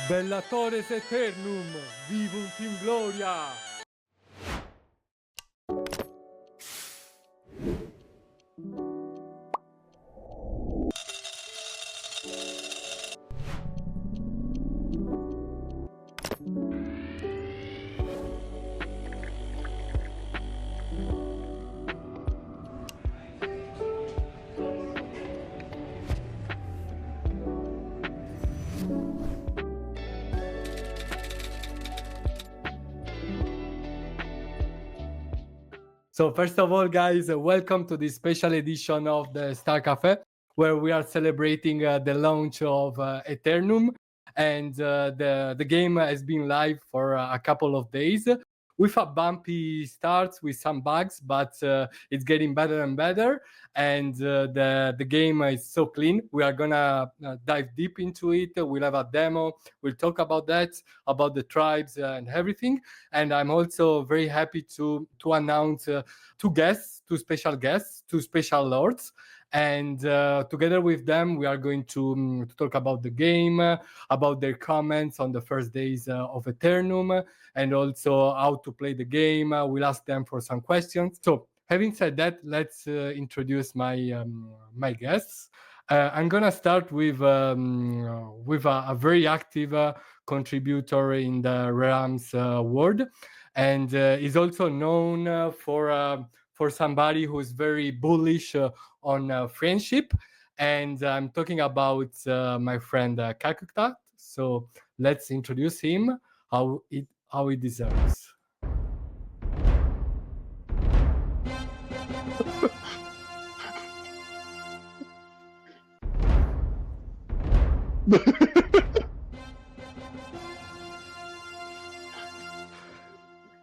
Bellatores Eternum, vivunt in Gloria! So first of all, guys, welcome to this special edition of the StarkCafe, where we are celebrating the launch of Eternum, and the game has been live for a couple of days with a bumpy start with some bugs, but it's getting better and better, and the game is so clean. We are gonna dive deep into it. We'll have a demo. We'll talk about that, about the tribes and everything. And I'm also very happy to announce two special guests, two special lords. And together with them, we are going to talk about the game, about their comments on the first days of Eternum, and also how to play the game. We'll ask them for some questions. So having said that, let's introduce my my guests. I'm gonna start with a very active contributor in the realms world, and is also known for somebody who's very bullish on friendship. And I'm talking about my friend Calcutat. So let's introduce him how he deserves.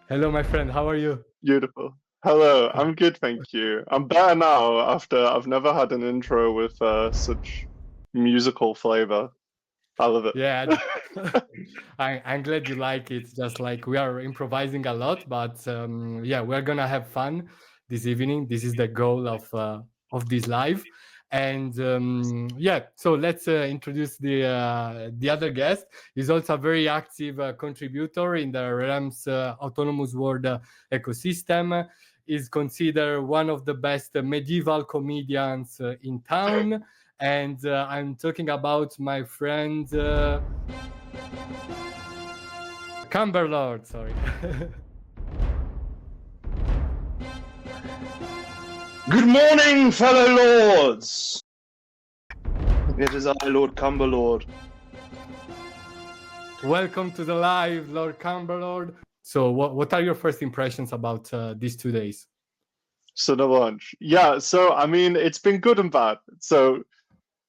Hello, my friend. How are you? Beautiful. Hello, I'm good, thank you. I'm better now after I've never had an intro with such musical flavor. I love it. Yeah, I'm glad you like it. Just like we are improvising a lot, but yeah, we're gonna have fun this evening. This is the goal of this live. And yeah, so let's introduce the other guest. He's also a very active contributor in the Realms Autonomous World ecosystem. Is considered one of the best medieval comedians in town. And I'm talking about my friend Cumberlord, sorry. Good morning, fellow lords! It is I, Lord Cumberlord. Welcome to the live, Lord Cumberlord. So what are your first impressions about these 2 days? So the launch. Yeah, so I mean, it's been good and bad. So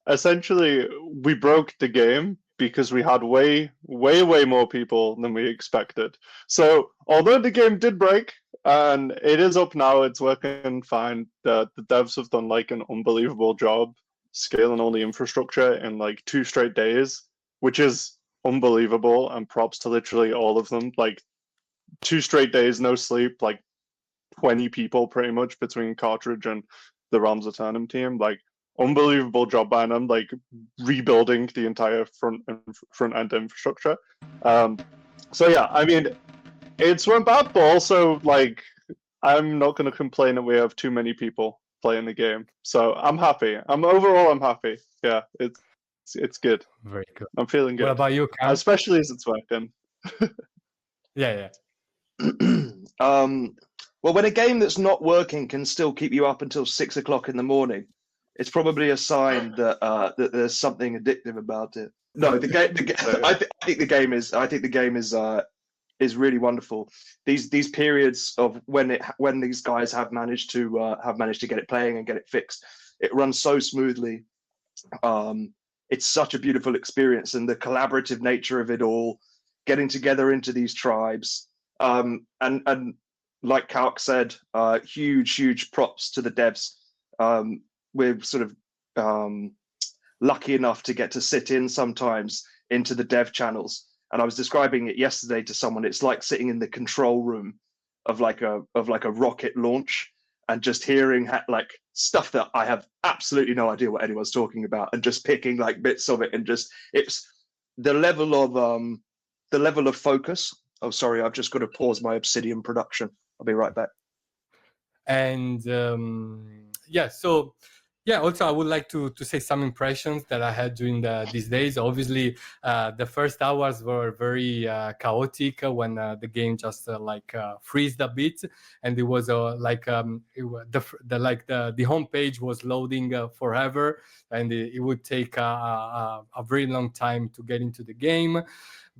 essentially, we broke the game because we had way more people than we expected. So although the game did break, and it is up now, it's working fine. The devs have done like an unbelievable job scaling all the infrastructure in like 2 straight days, which is unbelievable, and props to literally all of them. Like 2 straight days, no sleep, like 20 people pretty much between Cartridge and the Realms of Eternum team. Like unbelievable job by them, like rebuilding the entire front end infrastructure. So yeah, I mean, it's went bad, but also like I'm not going to complain that we have too many people playing the game. So I'm happy. I'm happy. Yeah, it's good. Very good. I'm feeling good. What about you, Cam? Especially as it's working. Yeah. Well, when a game that's not working can still keep you up until 6 o'clock in the morning, it's probably a sign that that there's something addictive about it. No, the game. I think the game is really wonderful. These periods of when these guys have managed to get it playing and get it fixed, it runs so smoothly. It's such a beautiful experience, and the collaborative nature of it all, getting together into these tribes, and like Calc said, huge props to the devs. We're sort of lucky enough to get to sit in sometimes into the dev channels. And I was describing it yesterday to someone. It's like sitting in the control room of like a rocket launch and just hearing like stuff that I have absolutely no idea what anyone's talking about, and just picking like bits of it, and just the level of focus. Oh, sorry, I've just got to pause my Obsidian production. I'll be right back. And also I would like to say some impressions that I had during these days. Obviously, the first hours were very chaotic when the game just freezed a bit, and it was the home page was loading forever, and it would take a very long time to get into the game.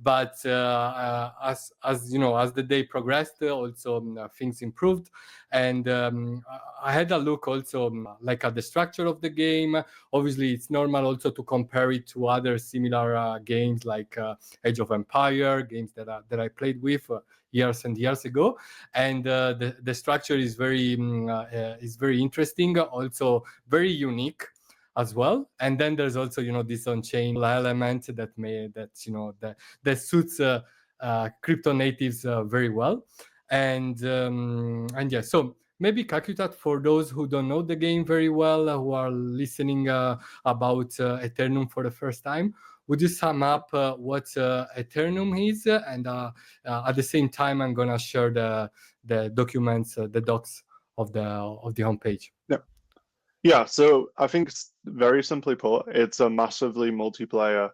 But as you know, as the day progressed, also things improved, and I had a look also at the structure of the game. Obviously, it's normal also to compare it to other similar games like Age of Empire, games that I played with years and years ago, and the structure is very interesting, also very unique as well. And then there's also this on-chain element that suits crypto natives very well. And yeah, so maybe Calcutat, for those who don't know the game very well, who are listening about Eternum for the first time, would you sum up what Eternum is? And at the same time, I'm gonna share the documents, the docs of the homepage. Yeah, so I think very simply put, it's a massively multiplayer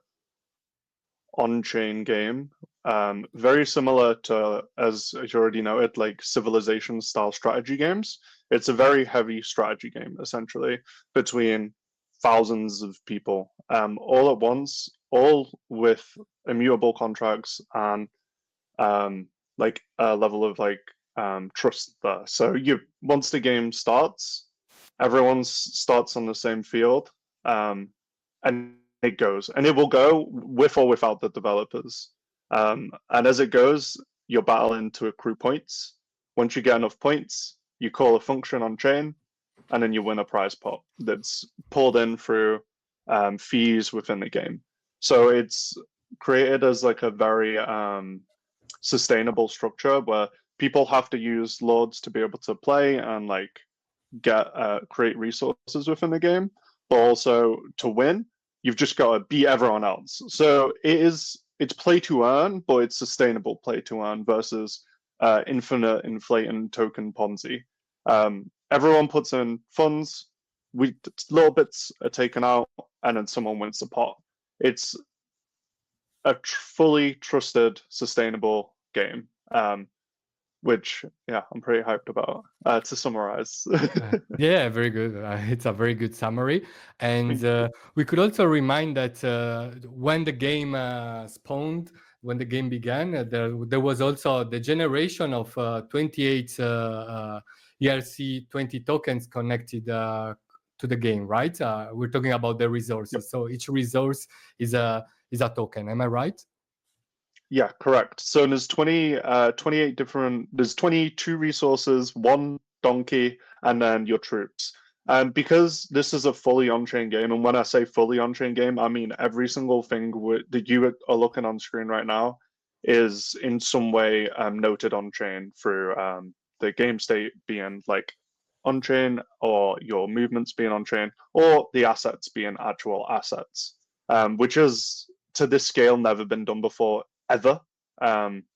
on-chain game, very similar to, as you already noted, like Civilization-style strategy games. It's a very heavy strategy game, essentially, between thousands of people, all at once, all with immutable contracts and like a level of trust there. So once the game starts, everyone starts on the same field, and it goes, and it will go with or without the developers. And as it goes, you're battling to accrue points. Once you get enough points, you call a function on chain, and then you win a prize pot that's pulled in through fees within the game. So it's created as like a very sustainable structure where people have to use lords to be able to play and create resources within the game, but also to win, you've just got to beat everyone else. So it's play to earn, but it's sustainable play to earn versus infinite inflating token Ponzi. Everyone puts in funds, little bits are taken out, and then someone wins the pot. It's a fully trusted, sustainable game. Which, yeah, I'm pretty hyped about, to summarize. Yeah, very good. It's a very good summary. And we could also remind that when the game spawned, when the game began, there was also the generation of 28 ERC20 tokens connected to the game, right? We're talking about the resources. Yep. So each resource is a token. Am I right? Yeah, correct. So there's 28 different, there's 22 resources, 1 donkey, and then your troops. And because this is a fully on-chain game, and when I say fully on-chain game, I mean every single thing that you are looking on screen right now is in some way noted on-chain through the game state being like on-chain, or your movements being on-chain, or the assets being actual assets, which is to this scale never been done before ever.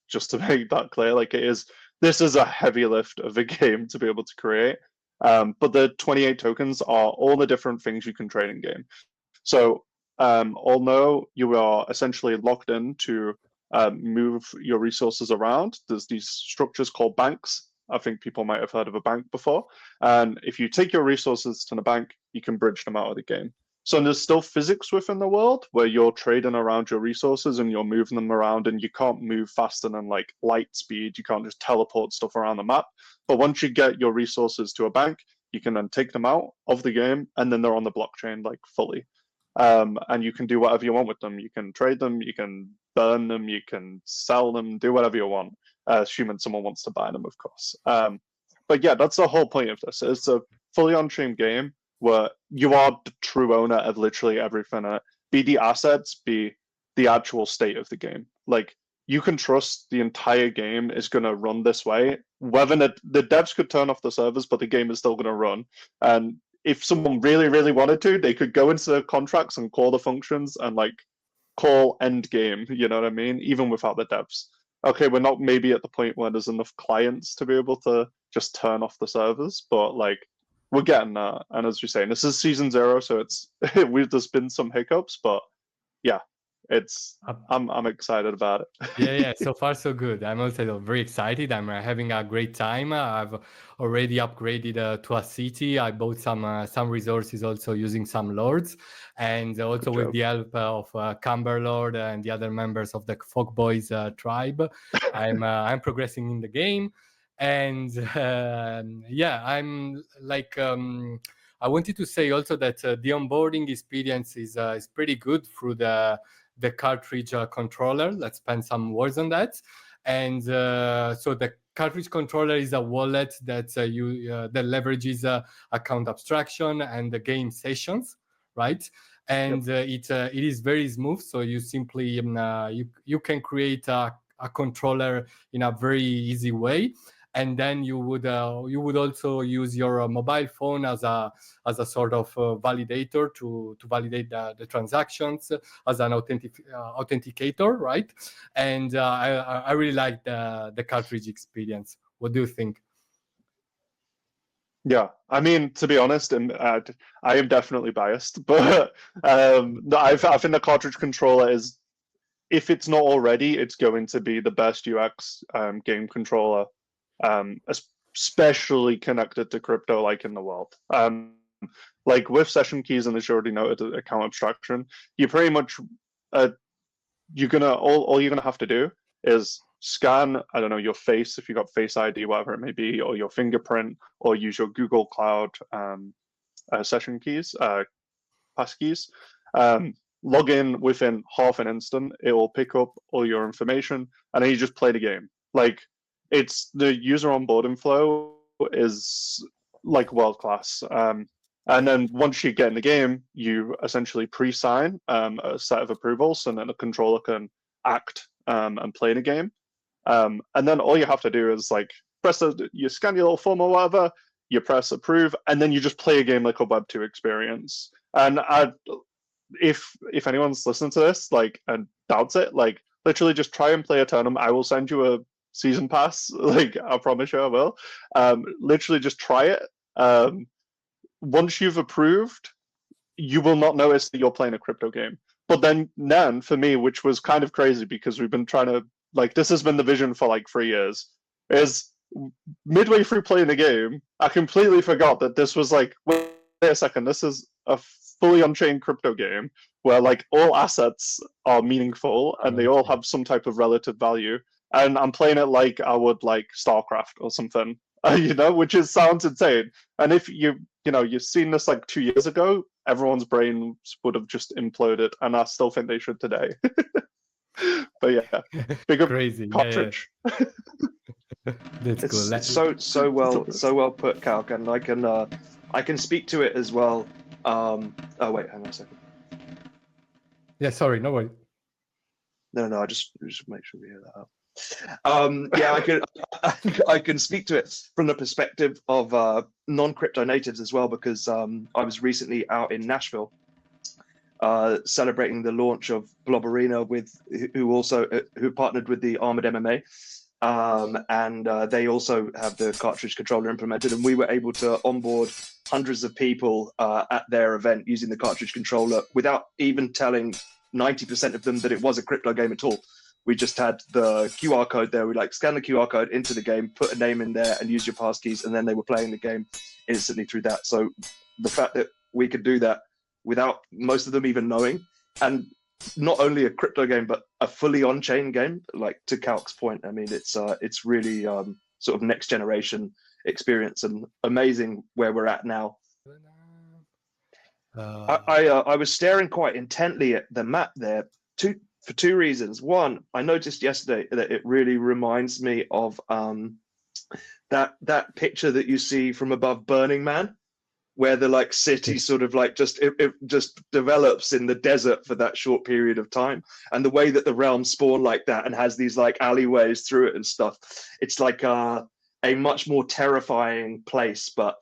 Just to make that clear, this is a heavy lift of a game to be able to create. But the 28 tokens are all the different things you can trade in game. So although you are essentially locked in to move your resources around, there's these structures called banks. I think people might have heard of a bank before. And if you take your resources to the bank, you can bridge them out of the game. So there's still physics within the world where you're trading around your resources and you're moving them around, and you can't move faster than light speed. You can't just teleport stuff around the map. But once you get your resources to a bank, you can then take them out of the game, and then they're on the blockchain fully. And you can do whatever you want with them. You can trade them, you can burn them, you can sell them, do whatever you want, assuming someone wants to buy them, of course. But yeah, that's the whole point of this. It's a fully on-chain game where you are the true owner of literally everything in it. Be the assets, be the actual state of the game. You can trust the entire game is going to run this way. Whether the devs could turn off the servers, but the game is still going to run. And if someone really, really wanted to, they could go into the contracts and call the functions and call end game. You know what I mean? Even without the devs. Okay, we're not maybe at the point where there's enough clients to be able to just turn off the servers, but like we're getting there. And as you're saying, this is season 0, so it's there's been some hiccups, but yeah, I'm excited about it. Yeah, so far so good. I'm also very excited. I'm having a great time. I've already upgraded to a city. I bought some resources also using some lords, and also with the help of Cumberlord and the other members of the Focg Boys tribe, I'm progressing in the game. And yeah, I'm like I wanted to say also that the onboarding experience is pretty good through the cartridge controller. Let's spend some words on that. And so the cartridge controller is a wallet that that leverages account abstraction and the game sessions, right? And it is very smooth. So you simply you can create a controller in a very easy way. And then you would also use your mobile phone as a sort of validator to validate the transactions as an authenticator, right? And I really like the cartridge experience. What do you think? Yeah, I mean, to be honest, I am definitely biased, but I think the cartridge controller is, if it's not already, it's going to be the best UX game controller, especially connected to crypto, like in the world. Like with session keys and as you already noted, account abstraction, you pretty much all you're gonna have to do is scan, I don't know, your face if you got Face ID, whatever it may be, or your fingerprint, or use your Google Cloud session keys, passkeys. Log in within half an instant. It will pick up all your information, and then you just play the game. Like it's the user onboarding flow is like world class. And then once you get in the game, you essentially pre-sign a set of approvals, and then the controller can act and play the game. And then all you have to do is like you scan your little form or whatever, you press approve, and then you just play a game like a Web 2 experience. And if anyone's listening to this like and doubts it, like literally just try and play Eternum. I will send you a season pass. Like I promise you I will. Literally just try it. Once you've approved, you will not notice that you're playing a crypto game. But then for me, which was kind of crazy because we've been trying to, like, this has been the vision for like 3 years, is midway through playing the game, I completely forgot that this was like, wait a second, this is a fully on-chain crypto game where like all assets are meaningful and they all have some type of relative value. And I'm playing it like I would like StarCraft or something, which sounds insane. And if you've seen this like 2 years ago, everyone's brains would have just imploded, and I still think they should today. But yeah, big crazy Cartridge. Yeah. That's it's cool. so well put, Calc, and I can speak to it as well. Oh wait, hang on a second. Yeah, sorry, no worries. No, I just make sure we hear that out. Yeah, I can speak to it from the perspective of non-crypto natives as well, because I was recently out in Nashville celebrating the launch of Blob Arena who partnered with the Armored MMA, and they also have the cartridge controller implemented, and we were able to onboard hundreds of people at their event using the cartridge controller without even telling 90% of them that it was a crypto game at all. We just had the QR code there. We like scan the QR code into the game, put a name in there, and use your passkeys, and then they were playing the game instantly through that. So the fact that we could do that without most of them even knowing, and not only a crypto game but a fully on-chain game, like to Calc's point, I mean it's really sort of next generation experience and amazing where we're at now. I was staring quite intently at the map there for two reasons. One, I noticed yesterday that it really reminds me of that picture that you see from above Burning Man, where the like city sort of like it just develops in the desert for that short period of time, and the way that the realm spawn like that and has these like alleyways through it and stuff. It's like a much more terrifying place, but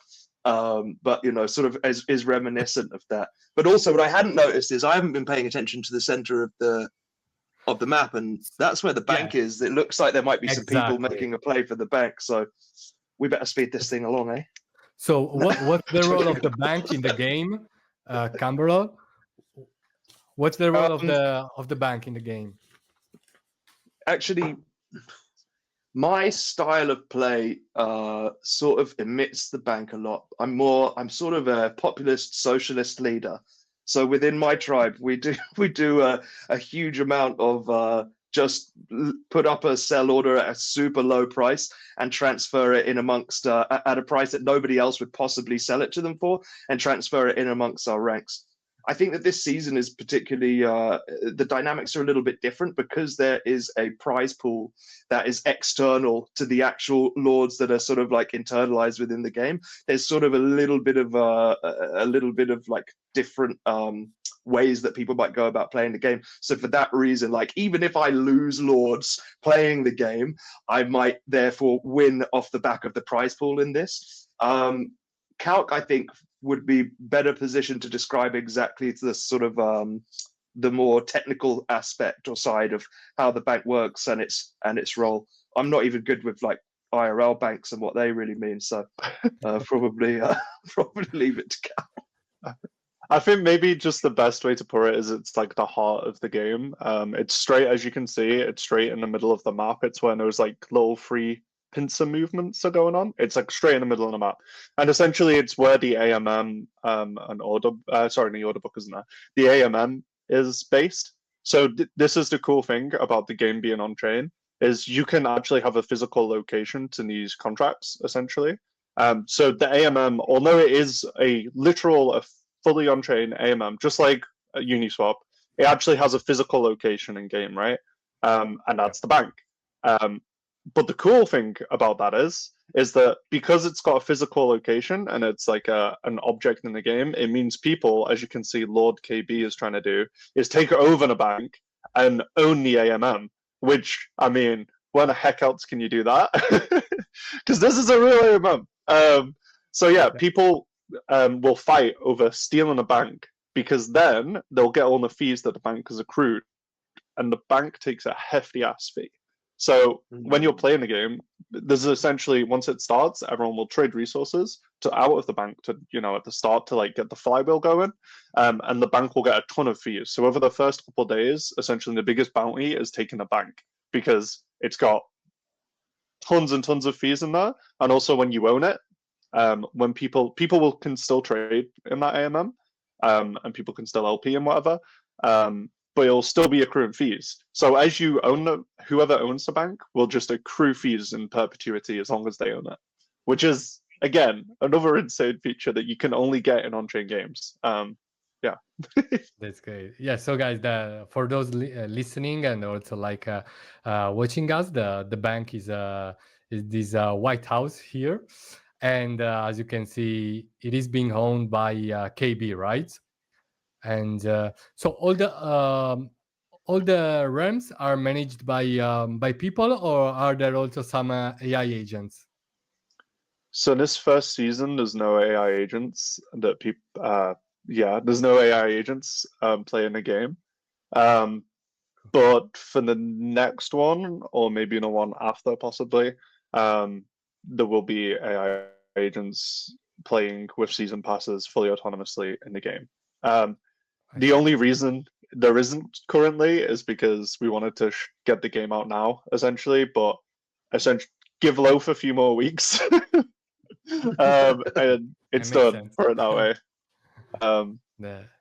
but sort of is reminiscent of that. But also, what I hadn't noticed is I haven't been paying attention to the center of the map, and that's where the bank is. It looks like there might be some people making a play for the bank, so we better speed this thing along, eh? So what's the role of the bank in the game, Cumberlord? What's the role of the bank in the game? Actually, my style of play sort of emits the bank a lot. I'm sort of a populist socialist leader. So within my tribe, we do a huge amount of just put up a sell order at a super low price and transfer it in amongst at a price that nobody else would possibly sell it to them for, and transfer it in amongst our ranks. I think that this season is particularly, the dynamics are a little bit different because there is a prize pool that is external to the actual lords that are sort of like internalized within the game. There's sort of a little bit of like different ways that people might go about playing the game. So for that reason, like even if I lose lords playing the game, I might therefore win off the back of the prize pool in this. Calc, I think, would be better positioned to describe exactly the sort of the more technical aspect or side of how the bank works and its role. I'm not even good with like IRL banks and what they really mean, so probably leave it to Cal. I think maybe just the best way to put it is it's like the heart of the game. It's straight, as you can see, it's straight in the middle of the map. It's when those like little free pincer movements are going on. It's like straight in the middle of the map, and essentially it's where the AMM and order the order book isn't there. The AMM is based. So this is the cool thing about the game being on chain, is you can actually have a physical location to these contracts essentially. So the AMM, although it is a fully on chain AMM, just like Uniswap, it actually has a physical location in game, right? And that's the bank. But the cool thing about that is that because it's got a physical location and it's like an object in the game, it means people, as you can see Lord KB is trying to do, is take over the bank and own the AMM, which, I mean, when the heck else can you do that? Because this is a real AMM. So yeah, people will fight over stealing a bank, because then they'll get all the fees that the bank has accrued, and the bank takes a hefty ass fee. So when you're playing the game, there's essentially, once it starts, everyone will trade resources out of the bank to, at the start to like get the flywheel going, and the bank will get a ton of fees. So over the first couple of days, essentially the biggest bounty is taking the bank, because it's got tons and tons of fees in there. And also when you own it, when people can still trade in that AMM, and people can still LP and whatever, but it'll still be accruing fees. So as you own whoever owns the bank will just accrue fees in perpetuity as long as they own it, which is, again, another insane feature that you can only get in on-chain games. Yeah. That's great. Yeah. So guys, for those listening and also like watching us, the bank is this White House here. And as you can see, it is being owned by KB, right? And so all the realms are managed by people, or are there also some AI agents? So this first season, there's no AI agents that people. There's no AI agents playing the game. But for the next one, or maybe the one after, possibly, there will be AI agents playing with season passes fully autonomously in the game. The only reason there isn't currently is because we wanted to get the game out now, essentially, but essentially give Loaf a few more weeks. And it's done, put it that way.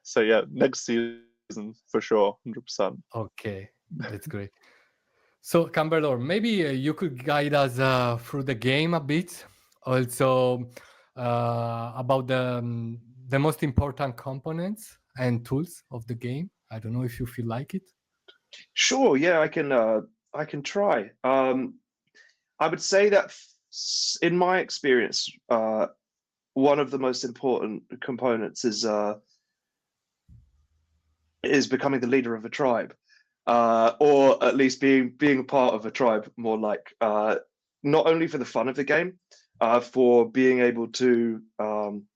So yeah, next season for sure, 100%. Okay, that's great. So Cumberlord, maybe you could guide us through the game a bit, also about the most important components and tools of the game. I don't know if you feel like it. Sure, yeah, I can try. I would say that in my experience, one of the most important components is becoming the leader of a tribe, or at least being a part of a tribe, more like, not only for the fun of the game, for being able to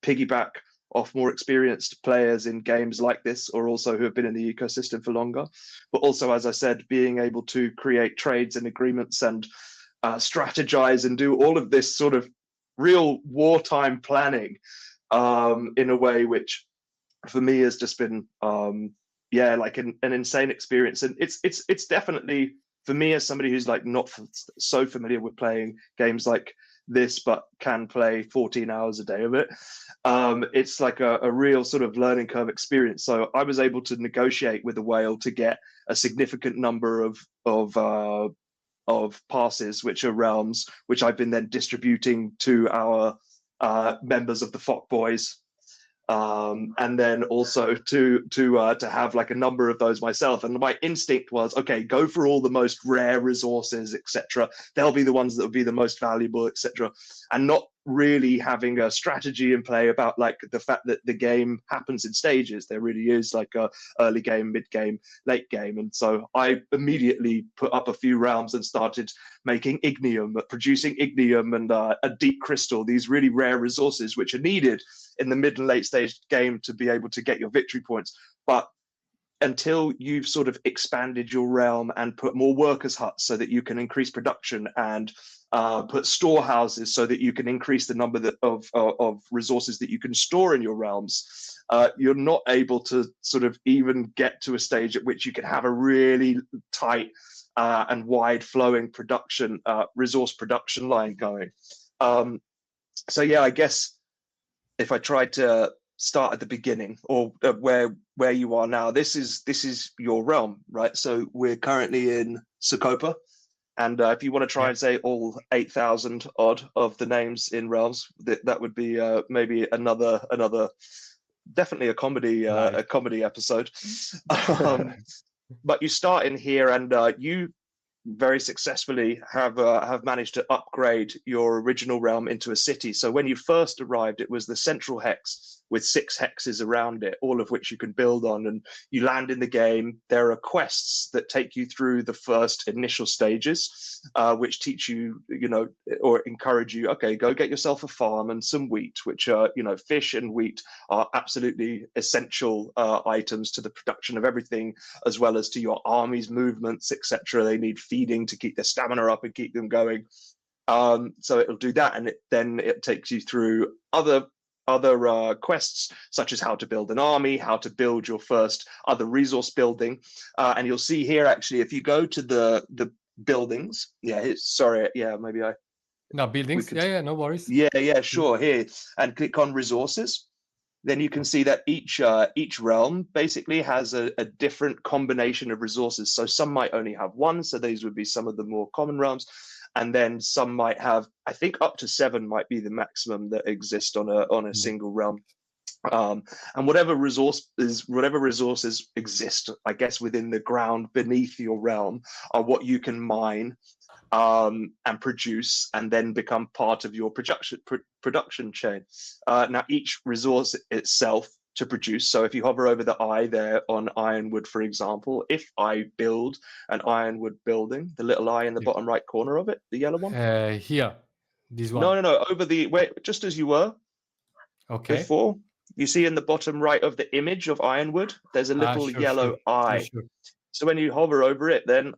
piggyback off more experienced players in games like this, or also who have been in the ecosystem for longer. But also, as I said, being able to create trades and agreements and strategize and do all of this sort of real wartime planning in a way which for me has just been like an insane experience. And it's definitely, for me as somebody who's like not so familiar with playing games like this but can play 14 hours a day of it, it's like a real sort of learning curve experience. So I was able to negotiate with the whale to get a significant number of passes, which are realms, which I've been then distributing to our members of the Focg boys, and then also to have like a number of those myself. And my instinct was, okay, go for all the most rare resources, etc. They'll be the ones that will be the most valuable, etc. And not really having a strategy in play about like the fact that the game happens in stages. There really is like a early game, mid game, late game. And so I immediately put up a few realms and started making ignium, producing ignium and a deep crystal, these really rare resources which are needed in the mid and late stage game to be able to get your victory points. But until you've sort of expanded your realm and put more workers' huts so that you can increase production, and put storehouses so that you can increase the number of resources that you can store in your realms, you're not able to sort of even get to a stage at which you can have a really tight and wide flowing production, resource production line going. So yeah, I guess if I tried to start at the beginning, or where you are now, this is your realm, right? So we're currently in Socopa, and if you want to try and say all 8,000 odd of the names in realms, that would be maybe another definitely a comedy a comedy episode. But you start in here, and you very successfully have managed to upgrade your original realm into a city. So when you first arrived, it was the central hex with 6 hexes around it, all of which you can build on, and you land in the game. There are quests that take you through the first initial stages, which teach you, or encourage you, okay, go get yourself a farm and some wheat, which are, fish and wheat are absolutely essential items to the production of everything, as well as to your army's movements, etc. They need feeding to keep their stamina up and keep them going. So it'll do that, and then it takes you through other quests, such as how to build an army, how to build your first other resource building. And you'll see here, actually, if you go to the buildings, buildings, no worries. Sure, here, and click on resources, then you can see that each realm basically has a different combination of resources. So some might only have one, so these would be some of the more common realms. And then some might have, I think up to 7 might be the maximum that exist on a single realm. And whatever resources exist, I guess, within the ground beneath your realm are what you can mine and produce, and then become part of your production chain. Now, each resource itself to produce. So if you hover over the eye there on ironwood, for example, if I build an ironwood building, the little eye in the bottom right corner of it, the yellow one? Here, this one. No, over just as you were. Okay. Before, you see in the bottom right of the image of ironwood, there's a little yellow eye. Sure. So when you hover over it, then,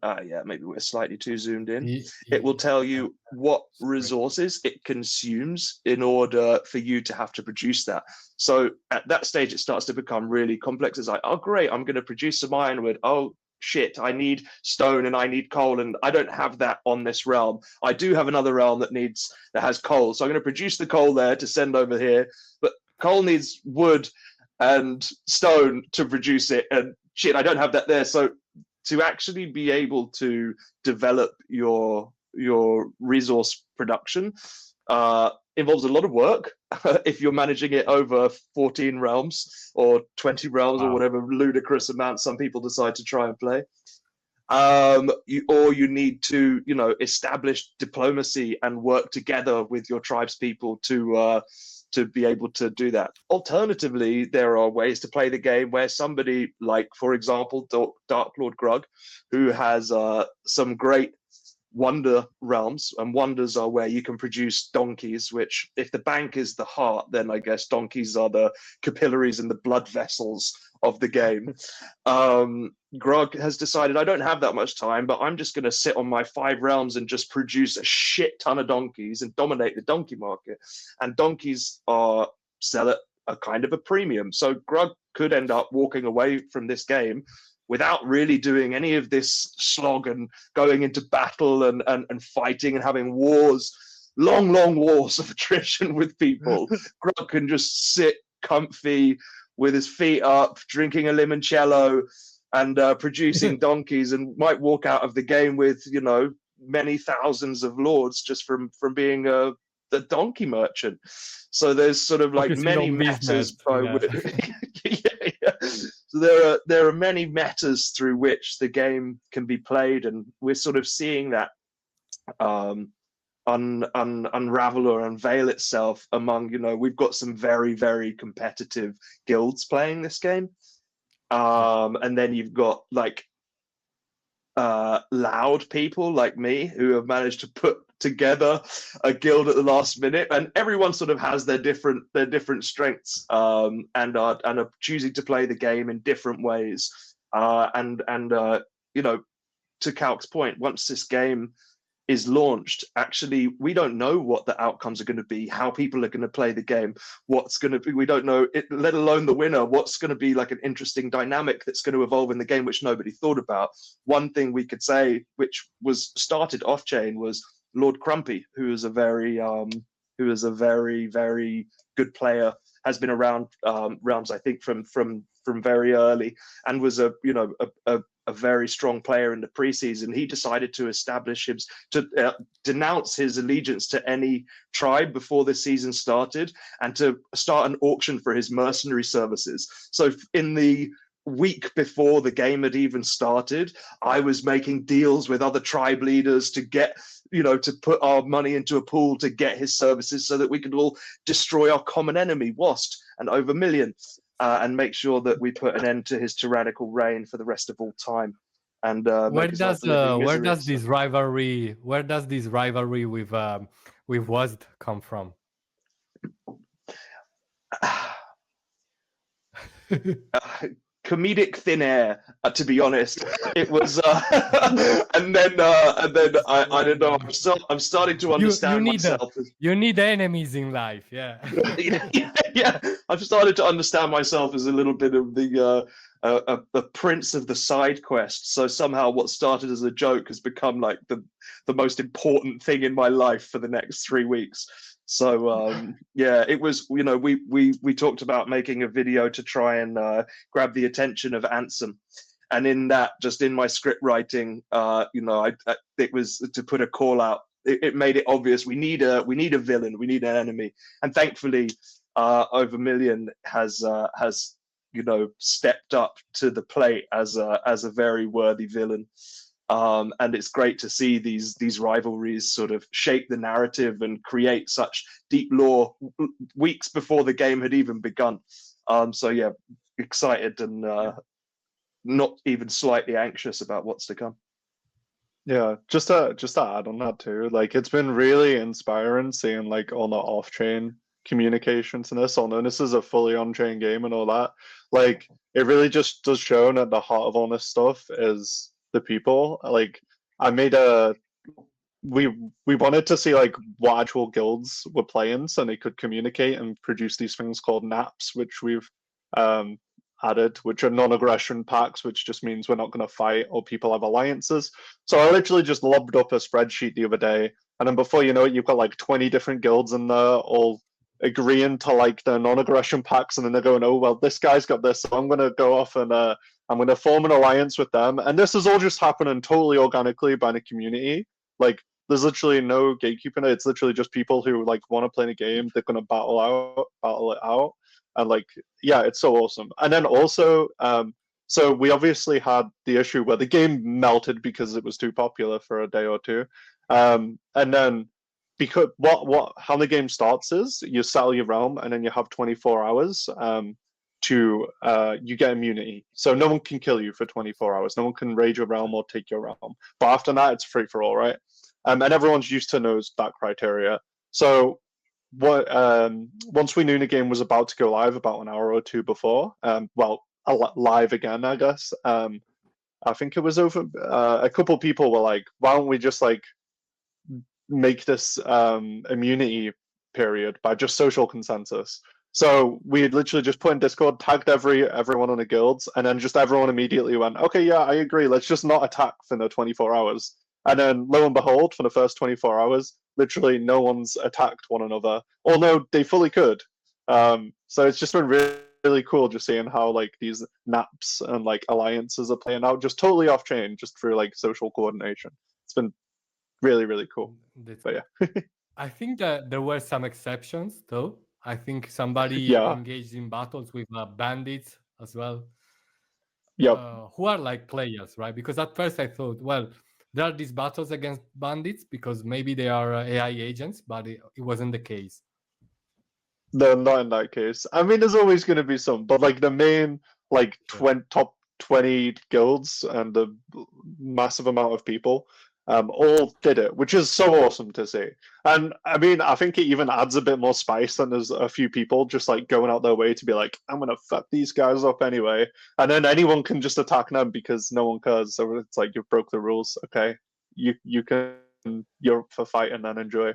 maybe we're slightly too zoomed in. It will tell you what resources it consumes in order for you to have to produce that. So at that stage, it starts to become really complex. It's like, oh, great, I'm going to produce some ironwood. Oh, shit, I need stone and I need coal, and I don't have that on this realm. I do have another realm that has coal. So I'm going to produce the coal there to send over here. But coal needs wood and stone to produce it. And shit, I don't have that there. So to actually be able to develop your resource production involves a lot of work if you're managing it over 14 realms or 20 realms or whatever ludicrous amount some people decide to try and play. You need to, establish diplomacy and work together with your tribespeople to be able to do that. Alternatively, there are ways to play the game where somebody like, for example, Dark Lord Grug, who has some great wonder realms, and wonders are where you can produce donkeys, which if the bank is the heart, then I guess donkeys are the capillaries and the blood vessels of the game. Grug has decided, I don't have that much time, but I'm just going to sit on my 5 realms and just produce a shit ton of donkeys and dominate the donkey market. And donkeys are sell at a kind of a premium. So Grug could end up walking away from this game without really doing any of this slog and going into battle and fighting and having wars, long wars of attrition with people. Grug can just sit comfy with his feet up, drinking a limoncello and producing donkeys, and might walk out of the game with, you know, many thousands of lords just from being the donkey merchant. So there's sort of like many metas by which So there are many metas through which the game can be played, and we're sort of seeing that unravel or unveil itself among, you know, we've got some very competitive guilds playing this game, and then you've got like loud people like me who have managed to put together a guild at the last minute, and everyone sort of has their different strengths, and are choosing to play the game in different ways, and you know, to Calc's point, once this game is launched, actually we don't know what the outcomes are going to be, how people are going to play the game, what's going to be, we don't know it, let alone the winner, what's going to be like an interesting dynamic that's going to evolve in the game which nobody thought about. One thing we could say, which was started off chain, was Lord Crumpy, who is a very good player, has been around realms, I think, from very early, and was a very strong player in the preseason. He decided to establish him, to denounce his allegiance to any tribe before the season started, and to start an auction for his mercenary services. So in the week before the game had even started, I was making deals with other tribe leaders to get, you know, to put our money into a pool to get his services so that we could all destroy our common enemy, Wast, and Overmillion, and make sure that we put an end to his tyrannical reign for the rest of all time. And where does this rivalry with Wast come from? Comedic thin air, to be honest. It was, and then I don't know. I'm starting to understand myself. You need enemies in life, yeah. Yeah. I've started to understand myself as a little bit of the prince of the side quest. So somehow, what started as a joke has become like the most important thing in my life for the next 3 weeks. So yeah, it was, you know, we talked about making a video to try and grab the attention of Anthem, and in that, just in my script writing, you know, it was to put a call out. It made it obvious we need a villain, we need an enemy, and thankfully, Overmillion has you know, stepped up to the plate as a very worthy villain. And it's great to see these rivalries sort of shape the narrative and create such deep lore weeks before the game had even begun. So yeah, excited and not even slightly anxious about what's to come. Yeah, just to add on that too, like it's been really inspiring seeing like all the off-chain communications in this, although this is a fully on-chain game and all that. Like it really just does show that the heart of all this stuff is the people. Like I made we wanted to see like what actual guilds were playing so they could communicate and produce these things called naps, which we've added, which are non-aggression packs, which just means we're not going to fight or people have alliances. So I literally just lobbed up a spreadsheet the other day, and then before you know it, you've got like 20 different guilds in there all agreeing to like the non-aggression packs, and then they're going, oh well, this guy's got this, so I'm going to go off and I'm going to form an alliance with them. And this is all just happening totally organically by the community. Like there's literally no gatekeeping it. It's literally just people who like want to play the game. They're going to battle it out. And like, yeah, it's so awesome. And then also, so we obviously had the issue where the game melted because it was too popular for a day or two. And then because how the game starts is you settle your realm and then you have 24 hours to you get immunity. So no one can kill you for 24 hours. No one can raid your realm or take your realm. But after that, it's free for all, right? and everyone's used to knows that criteria. So once we knew the game was about to go live about an hour or two before, live again, I guess. I think it was over. A couple people were like, "Why don't we just like make this immunity period by just social consensus?" So we had literally just put in Discord, tagged everyone on the guilds, and then just everyone immediately went, "Okay, yeah, I agree. Let's just not attack for the 24 hours." And then lo and behold, for the first 24 hours, literally no one's attacked one another, although they fully could. So it's just been really cool just seeing how like these naps and like alliances are playing out just totally off chain, just through like social coordination. It's been really cool. But yeah. I think that there were some exceptions though. I think somebody Yeah. engaged in battles with bandits as well. Yep. Who are like players, right? Because at first I thought, well, there are these battles against bandits because maybe they are AI agents, but it wasn't the case. No, not in that case. I mean, there's always going to be some, but like the main like top 20 guilds and the massive amount of people all did it, which is so awesome to see. And I mean, I think it even adds a bit more spice than there's a few people just like going out their way to be like, I'm gonna fuck these guys up anyway, and then anyone can just attack them because no one cares. So it's like you broke the rules. Okay, you're for fighting and enjoy.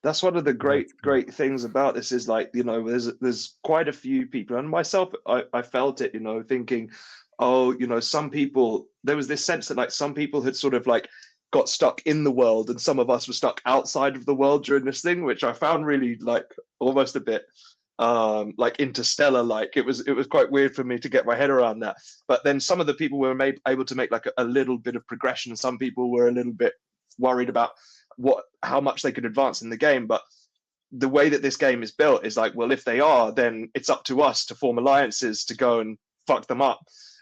That's one of the great things about this is like, you know, there's quite a few people, and myself, I felt it, you know, thinking, oh, you know, some people, there was this sense that like some people had sort of like got stuck in the world and some of us were stuck outside of the world during this thing, which I found really like almost a bit like interstellar, like it was quite weird for me to get my head around that. But then some of the people were able to make like a little bit of progression. Some people were a little bit worried about how much they could advance in the game. But the way that this game is built is like, well, if they are, then it's up to us to form alliances to go and fuck them up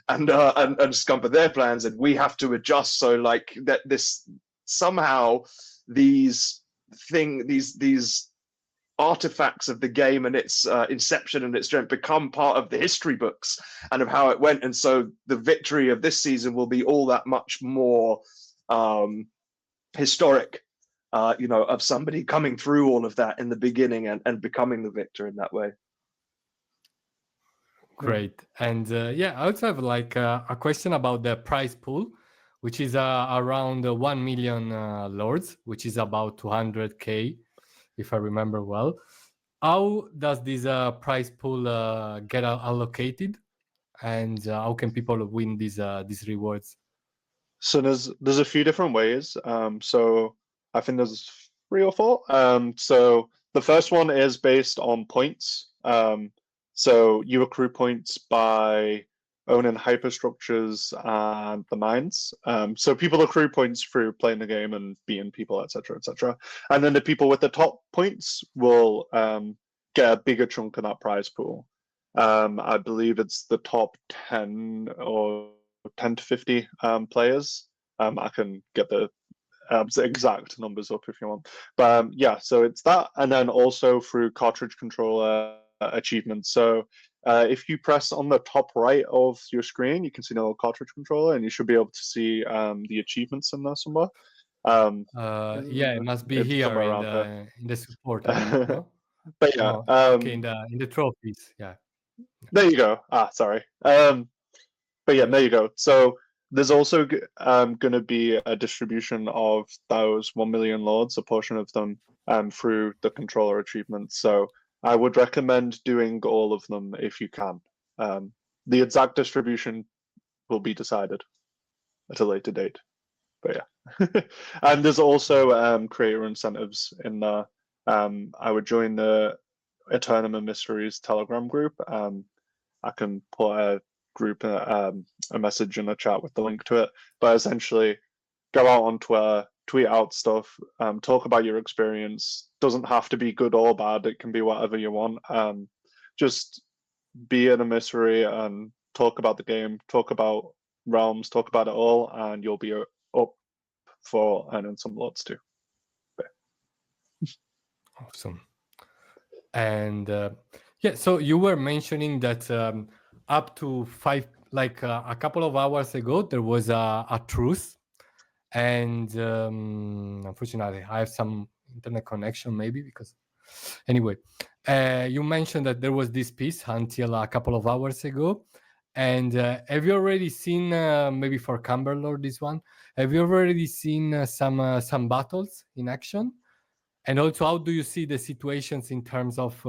and scumper their plans, and we have to adjust so like that this somehow these artifacts of the game and its inception and its strength become part of the history books and of how it went. And so the victory of this season will be all that much more historic, you know, of somebody coming through all of that in the beginning and becoming the victor in that way. Great. And yeah, I also have like a question about the prize pool, which is around 1 million lords, which is about 200k, if I remember well. How does this prize pool get allocated, and how can people win these rewards? So there's a few different ways. So I think there's 3 or 4. So the first one is based on points. So you accrue points by owning hyperstructures and the mines. So people accrue points through playing the game and beating people, etc., etc. And then the people with the top points will get a bigger chunk of that prize pool. I believe it's the top 10 or 10 to 50 players. I can get the exact numbers up if you want. But yeah, so it's that. And then also through cartridge controller achievements. So if you press on the top right of your screen, you can see the little cartridge controller, and you should be able to see the achievements in there somewhere. Yeah, it must be here in the support. No? But yeah, okay, in the trophies. Yeah. There you go. Sorry. But yeah, there you go. So there's also going to be a distribution of those 1 million lords, a portion of them through the controller achievements. So I would recommend doing all of them if you can. The exact distribution will be decided at a later date. But yeah. And there's also creator incentives in there. I would join the Eternum and Mysteries Telegram group. I can put a group, a message in the chat with the link to it. But essentially, go out on Twitter, tweet out stuff, talk about your experience. Doesn't have to be good or bad. It can be whatever you want. Just be in a mystery and talk about the game, talk about realms, talk about it all, and you'll be up for earning some lots too. Awesome. And yeah, so you were mentioning that up to 5, like a couple of hours ago, there was a truce, And unfortunately, I have some internet connection, maybe because. Anyway, you mentioned that there was this piece until a couple of hours ago. And have you already seen, maybe for Cumberlord, this one? Have you already seen some battles in action? And also, how do you see the situations in terms of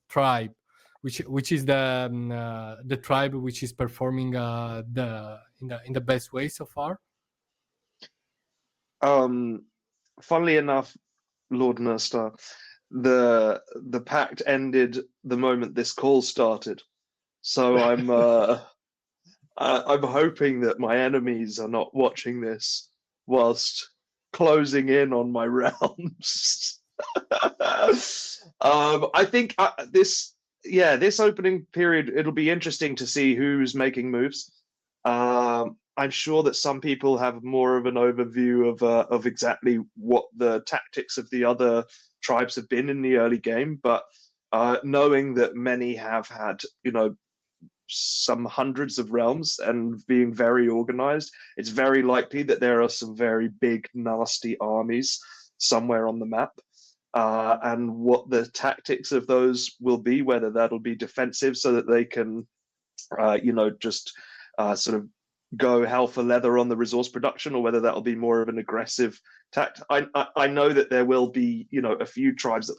tribe, which is the tribe which is performing in the best way so far? Funnily enough, Lord Nurstar, the pact ended the moment this call started. So I'm hoping that my enemies are not watching this whilst closing in on my realms. I think this opening period, it'll be interesting to see who's making moves. I'm sure that some people have more of an overview of exactly what the tactics of the other tribes have been in the early game, but knowing that many have had, some hundreds of realms and being very organized, it's very likely that there are some very big, nasty armies somewhere on the map. And what the tactics of those will be, whether that'll be defensive so that they can, just sort of go hell for leather on the resource production, or whether that'll be more of an aggressive tact. I know that there will be, a few tribes that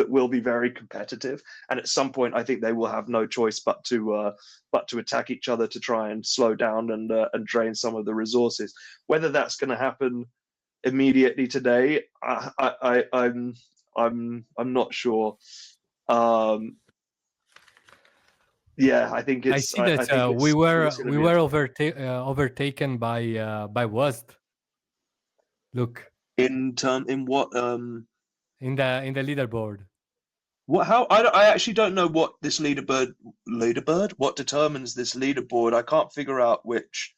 will be very competitive, and at some point I think they will have no choice but to attack each other to try and slow down and drain some of the resources. Whether that's going to happen immediately today, I'm not sure. Yeah, I think it's. I see that we were overtaken by West. Look in what in the leaderboard. What? How? I actually don't know what this leaderboard. What determines this leaderboard? I can't figure out which.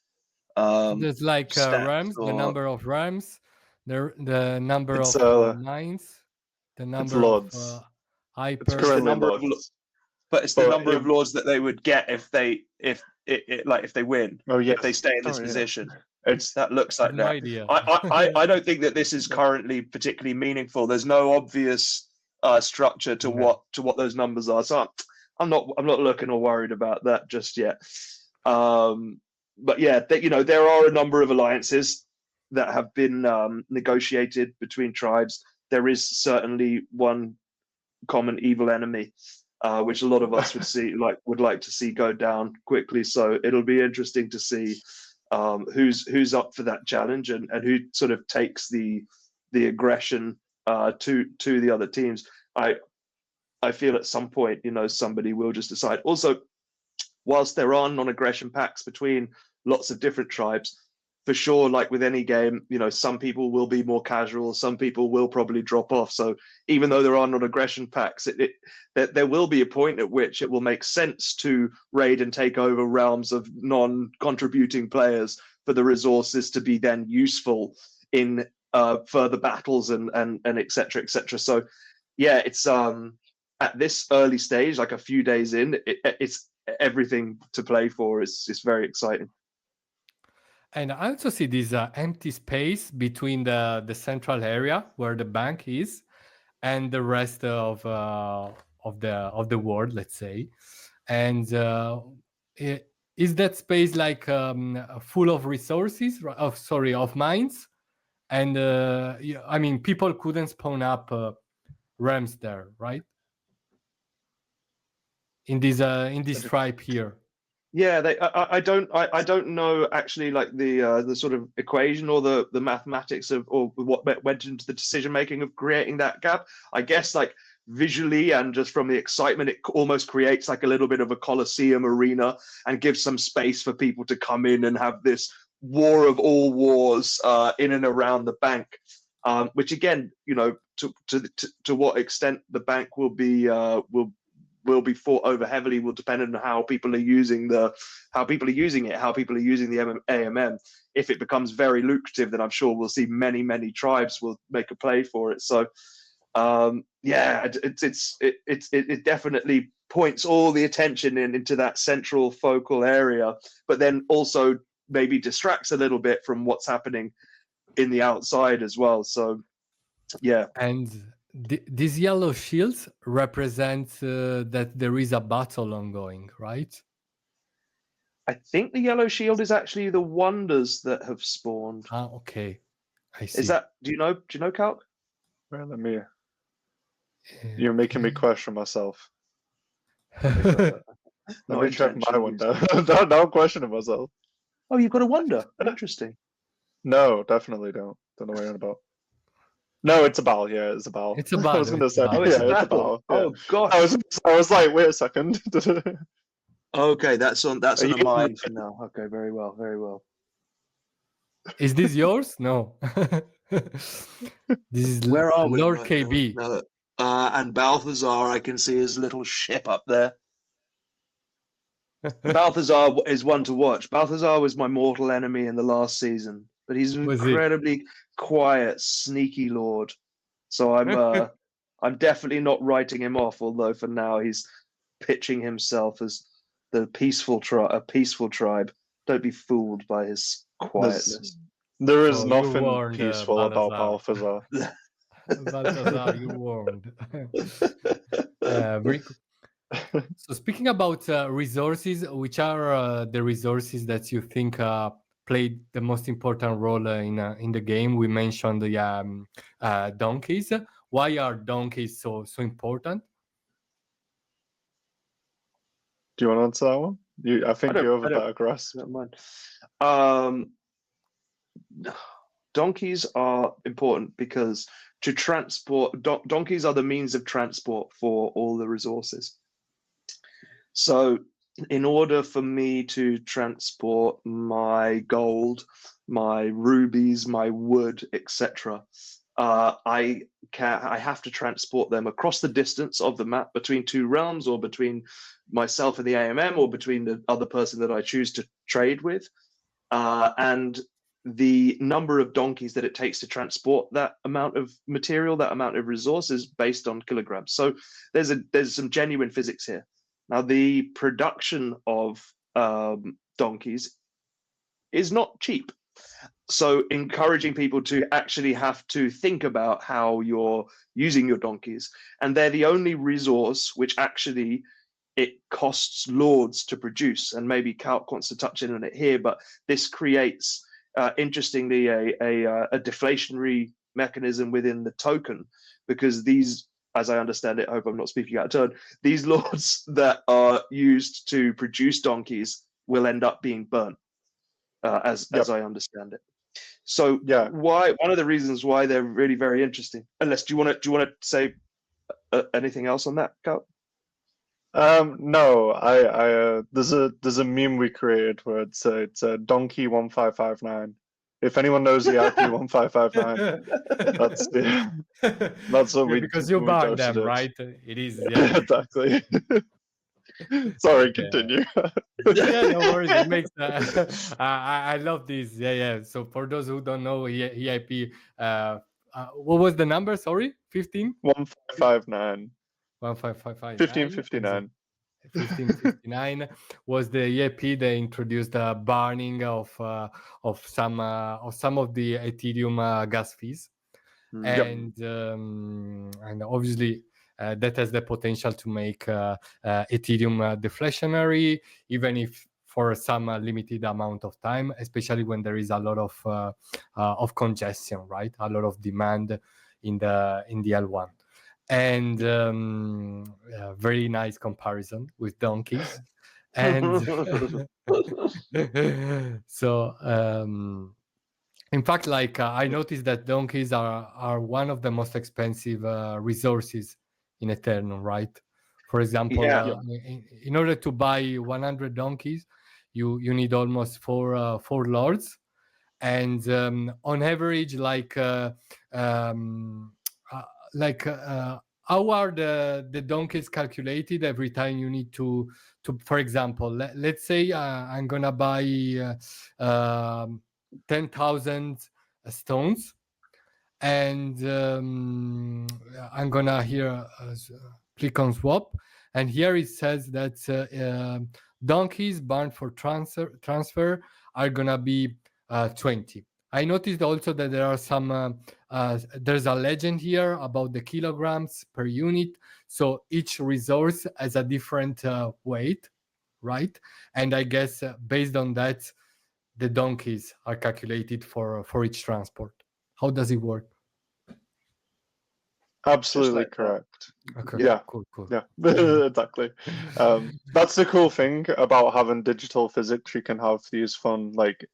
There's like realms, the number of realms, the number It's, of mines, the number of hyper. It's currently number lords. But it's the number of lords that they would get if they win. Oh yeah, if they stay in this position. It's that looks like no that. Idea. I don't think that this is currently particularly meaningful. There's no obvious structure to what those numbers are. So I'm not looking or worried about that just yet. But yeah, there are a number of alliances that have been negotiated between tribes. There is certainly one common evil enemy, which a lot of us would like to see go down quickly. So it'll be interesting to see who's up for that challenge and who sort of takes the aggression to the other teams. I feel at some point, somebody will just decide. Also, whilst there are non-aggression pacts between lots of different tribes, for sure, like with any game, some people will be more casual, some people will probably drop off. So even though there are non-aggression pacts, there will be a point at which it will make sense to raid and take over realms of non-contributing players for the resources to be then useful in further battles and et cetera, et cetera. So yeah, it's at this early stage, like a few days in, it's everything to play for. It's very exciting. And I also see this empty space between the central area where the bank is and the rest of the world, let's say. And is that space like full of resources? Of mines? And I mean, people couldn't spawn up realms there, right? In this tribe here. Yeah, I don't know actually like the sort of equation or the mathematics or what went into the decision making of creating that gap. I guess like visually and just from the excitement, it almost creates like a little bit of a Colosseum arena and gives some space for people to come in and have this war of all wars in and around the bank. Which again, to what extent the bank will be fought over heavily will depend on how people are using it, how people are using the AMM. If it becomes very lucrative, then I'm sure we'll see many tribes will make a play for it. So yeah, it definitely points all the attention into that central focal area, but then also maybe distracts a little bit from what's happening in the outside as well. So yeah. And these yellow shields represent that there is a battle ongoing, right? I think the yellow shield is actually the wonders that have spawned. Ah, okay. I see. Is that, do you know, Calc? Well, you're making me question myself. Not Let me check my intentionally. one down. Now I'm questioning myself. Oh, you've got a wonder. Interesting. No, definitely don't. Don't know what you're on about. No, it's a ball. Yeah, it's a ball. It's a I ball, was gonna it's a say, ball. Oh, it's yeah, a it's a battle. ball. Yeah. Oh gosh. I was like, wait a second. Okay, that's on Are a you- mind for now. Okay, very well, very well. Is this yours? No. This is Where are we? Lord right KB. now? And Balthazar, I can see his little ship up there. Balthazar is one to watch. Balthazar was my mortal enemy in the last season, but he's an Was he? incredibly quiet, sneaky lord. So I'm definitely not writing him off. Although for now he's pitching himself as the peaceful tribe. Don't be fooled by his quietness. There is So you nothing warned, peaceful about Balthazar. Balthazar. Balthazar, you warned. Very cool. So speaking about resources, which are the resources that you think played the most important role in the game? We mentioned the donkeys. Why are donkeys so important? Do you want to answer that one? I think you have a better grasp. Don't mind. Donkeys are important because to transport donkeys are the means of transport for all the resources. So in order for me to transport my gold, my rubies, my wood, etc., I have to transport them across the distance of the map between two realms, or between myself and the AMM, or between the other person that I choose to trade with. And the number of donkeys that it takes to transport that amount of material, that amount of resources, based on kilograms. So there's some genuine physics here. Now, the production of donkeys is not cheap. So encouraging people to actually have to think about how you're using your donkeys. And they're the only resource which actually it costs lords to produce. And maybe Calc wants to touch in on it here, but this creates, interestingly, a deflationary mechanism within the token, because these, as I understand it, I hope I'm not speaking out of turn, these lords that are used to produce donkeys will end up being burnt, as I understand it. So yeah, one of the reasons why they're really very interesting. Unless, do you want to say anything else on that, Cal? No, there's a meme we created where it's a donkey 1559. If anyone knows the IP 1559, that's what because you burned them, right? It is, yeah. Exactly. Sorry, continue. Yeah, no worries. It makes I love this. Yeah. So for those who don't know, EIP, what was the number? Sorry, 15? 1559. 1559. 1559. 1559 was the EIP that introduced the burning of some of the Ethereum gas fees, and obviously that has the potential to make Ethereum deflationary, even if for some limited amount of time, especially when there is a lot of congestion, right? A lot of demand in the L1. And very nice comparison with donkeys. And so in fact, like I noticed that donkeys are one of the most expensive resources in Eternum, right? For example, in order to buy 100 donkeys, you need almost four lords, and on average, how are the donkeys calculated every time you need to for example, let's say I'm gonna buy 10,000 stones, and I'm gonna here click on swap, and here it says that donkeys burned for transfer are gonna be 20. I noticed also that there are some there's a legend here about the kilograms per unit, so each resource has a different weight, right? And I guess based on that, the donkeys are calculated for each transport. How does it work? Absolutely like that. correct. Okay, Yeah. cool. Yeah, exactly. That's the cool thing about having digital physics. You can have these fun like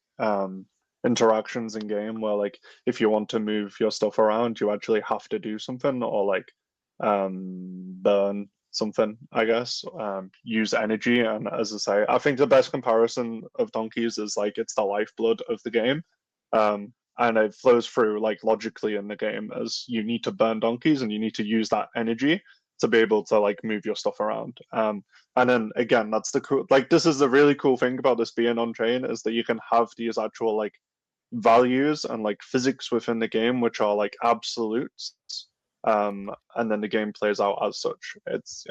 interactions in game where like if you want to move your stuff around, you actually have to do something or like burn something, I guess. Use energy, and as I say, I think the best comparison of donkeys is like it's the lifeblood of the game. And it flows through like logically in the game as you need to burn donkeys and you need to use that energy to be able to like move your stuff around. And then again, that's the cool, like this is the really cool thing about this being on chain is that you can have these actual like values and like physics within the game which are like absolutes. And then the game plays out as such. It's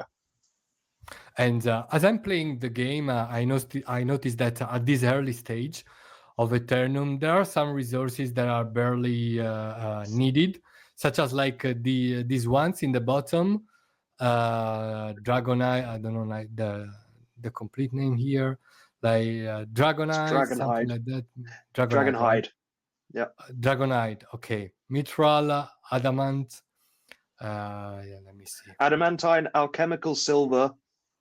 And as I'm playing the game, I noticed that at this early stage of Eternum, there are some resources that are barely needed, such as like these ones in the bottom, Dragonite. I don't know like the complete name here, like Dragonite, something Dragonhide. like that. Dragonhide. Right? Yeah. Dragonite. Okay. Mithril, Adamant. Yeah, let me see. Adamantine, alchemical silver,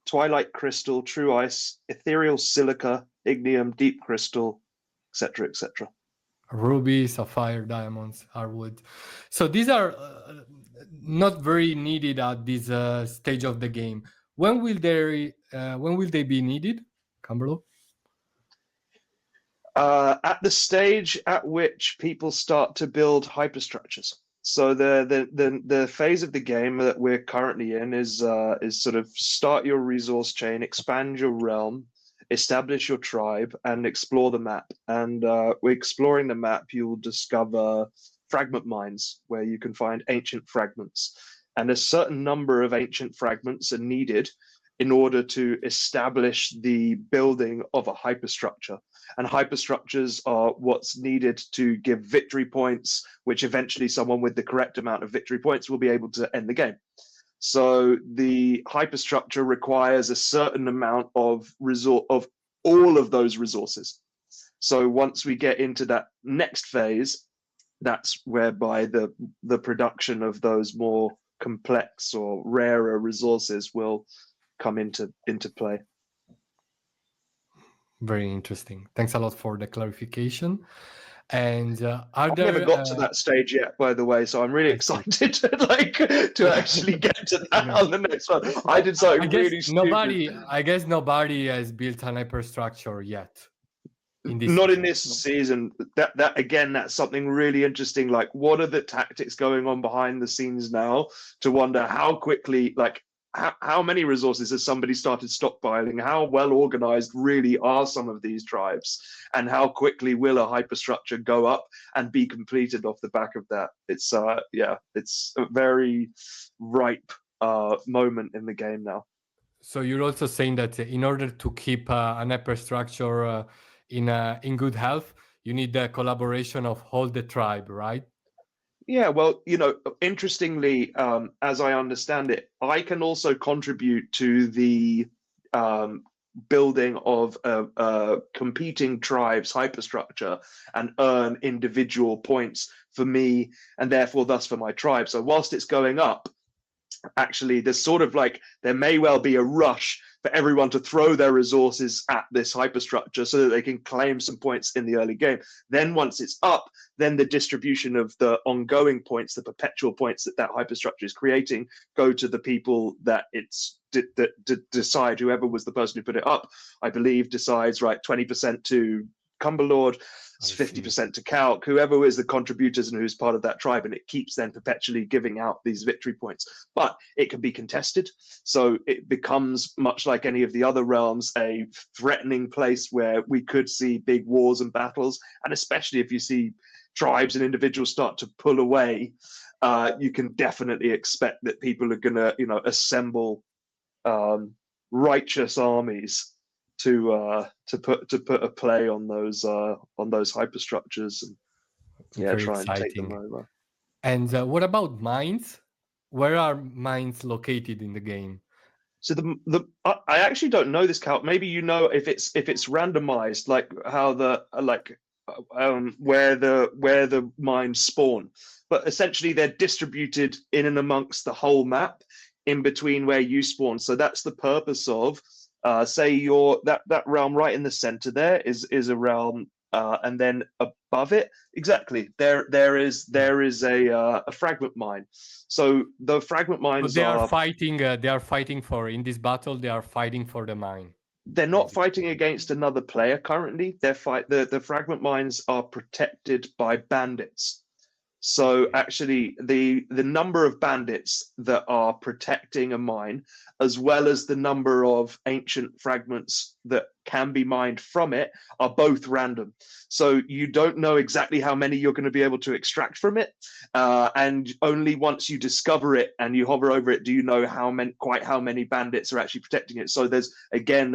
twilight crystal, true ice, ethereal silica, ignium, deep crystal, etc., etc. Ruby, sapphire, diamonds, hardwood. So these are not very needed at this stage of the game. When will they be needed, Cumberlord? At the stage at which people start to build hyperstructures. So the phase of the game that we're currently in is sort of start your resource chain, expand your realm, establish your tribe, and explore the map. And we're exploring the map. You'll discover fragment mines where you can find ancient fragments, and a certain number of ancient fragments are needed in order to establish the building of a hyperstructure. And hyperstructures are what's needed to give victory points, which eventually someone with the correct amount of victory points will be able to end the game. So the hyperstructure requires a certain amount of all of those resources. So once we get into that next phase, that's whereby the production of those more complex or rarer resources will come into play. Very interesting. Thanks a lot for the clarification. And I've never got to that stage yet, by the way, so I'm really excited to actually get to that on the next one. I did something really stupid. I guess nobody has built an hyperstructure yet. Not in this season. That again, that's something really interesting. Like, what are the tactics going on behind the scenes now to wonder how quickly, like, how many resources has somebody started stockpiling? How well organized really are some of these tribes? And how quickly will a hyperstructure go up and be completed off the back of that? It's it's a very ripe moment in the game now. So you're also saying that in order to keep an hyperstructure in good health, you need the collaboration of all the tribe, right? Yeah, well, interestingly, as I understand it, I can also contribute to the building of a competing tribes hyperstructure and earn individual points for me and therefore thus for my tribe. So whilst it's going up, actually there's sort of like there may well be a rush for everyone to throw their resources at this hyperstructure so that they can claim some points in the early game. Then once it's up, then the distribution of the ongoing points, the perpetual points that hyperstructure is creating, go to the people that it's decide. Whoever was the person who put it up, I believe, decides, right, 20% to Cumberlord, 50% to Calc, whoever is the contributors and who's part of that tribe, and it keeps then perpetually giving out these victory points. But it can be contested, so it becomes much like any of the other realms, a threatening place where we could see big wars and battles. And especially if you see tribes and individuals start to pull away, you can definitely expect that people are going to, assemble righteous armies to put a play on those hyperstructures and Very try and take them exciting. over. And what about mines? Where are mines located in the game? So I actually don't know this, Cal. Maybe you know if it's randomized, like how where the mines spawn. But essentially, they're distributed in and amongst the whole map, in between where you spawn. So that's the purpose of, say, that realm right in the center there is a realm, and then above it, exactly there is a fragment mine. So the fragment mines They are fighting. They are fighting for in this battle. They are fighting for the mine. They're not fighting against another player currently. The fragment mines are protected by bandits. So actually, the number of bandits that are protecting a mine, as well as the number of ancient fragments that can be mined from it, are both random. So you don't know exactly how many you're going to be able to extract from it, and only once you discover it and you hover over it do you know how many bandits are actually protecting it. So there's again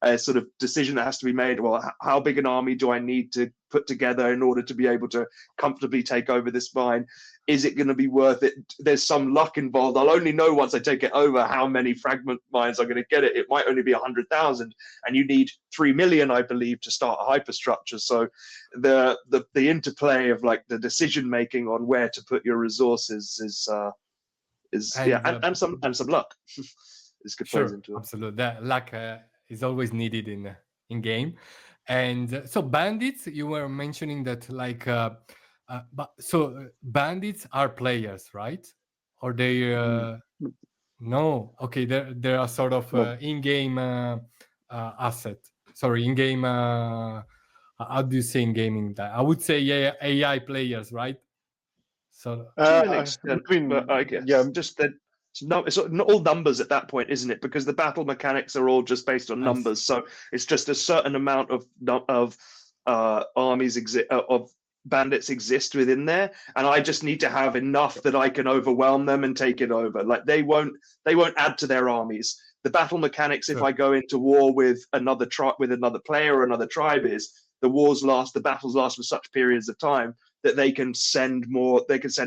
a sort of decision that has to be made. Well, how big an army do I need to put together in order to be able to comfortably take over this mine? Is it going to be worth it? There's some luck involved. I'll only know once I take it over how many fragment mines I'm going to get it. It might only be 100,000, and you need 3 million, I believe, to start a hyperstructure. So the interplay of like the decision making on where to put your resources and some luck is good. Sure, into absolutely. That luck is always needed in game. And so bandits, you were mentioning that like bandits are players, right? Or they no? Okay, there are sort of in-game asset. Sorry, in-game. How do you say in gaming? I would say AI players, right? So to an extent, but I guess just that. No, it's not all numbers at that point, isn't it? Because the battle mechanics are all just based on numbers. So it's just a certain amount of armies of bandits exist within there, and I just need to have enough that I can overwhelm them and take it over. Like they won't add to their armies. The battle mechanics, if I go into war with another player or another tribe, is the battles last for such periods of time that they can send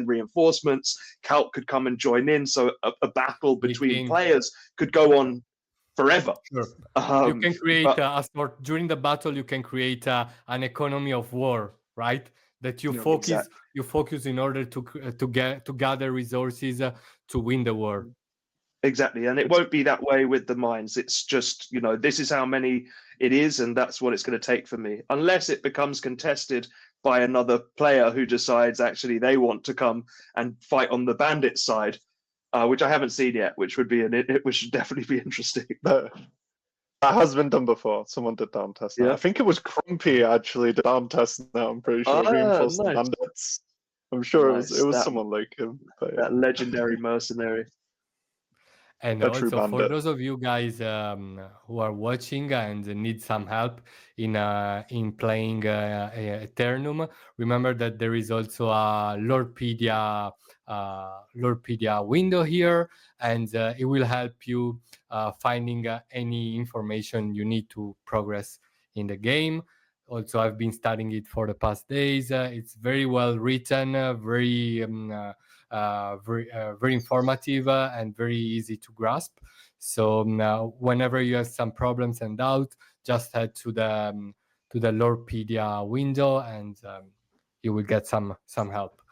reinforcements. Calc could come and join in, so a battle between players could go on forever. Sure. You can create during the battle. You can create an economy of war, right? That you focus. Exactly. You focus in order to gather resources to win the war. Exactly, and it won't be that way with the mines. It's just, this is how many it is, and that's what it's going to take for me. Unless it becomes contested by another player who decides actually they want to come and fight on the bandit side, which I haven't seen yet, which would definitely be interesting. That has been done before. Someone did down test. Yeah. I think it was Crumpy actually did down test. Now I'm pretty sure reinforced bandits. I'm sure it was someone like him. But, that legendary mercenary. And also for those of you guys who are watching and need some help in playing Eternum, remember that there is also a Lordpedia window here, and it will help you finding any information you need to progress in the game. Also, I've been studying it for the past days. It's very well written, very informative and very easy to grasp. So whenever you have some problems and doubt, just head to the Lordpedia window and you will get some help.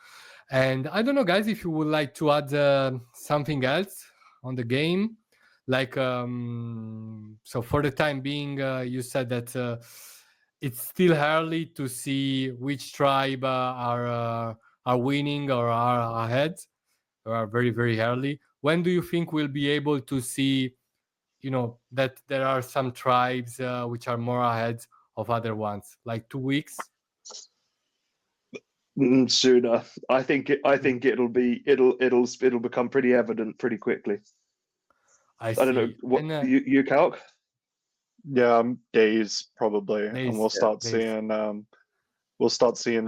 And I don't know, guys, if you would like to add something else on the game, like so for the time being, you said that it's still early to see which tribe are winning or are ahead, or are very, very early. When do you think we'll be able to see, that there are some tribes which are more ahead of other ones? Like 2 weeks? Sooner. I think it'll become pretty evident pretty quickly. I don't know what you Calc. Yeah, days probably, and we'll start seeing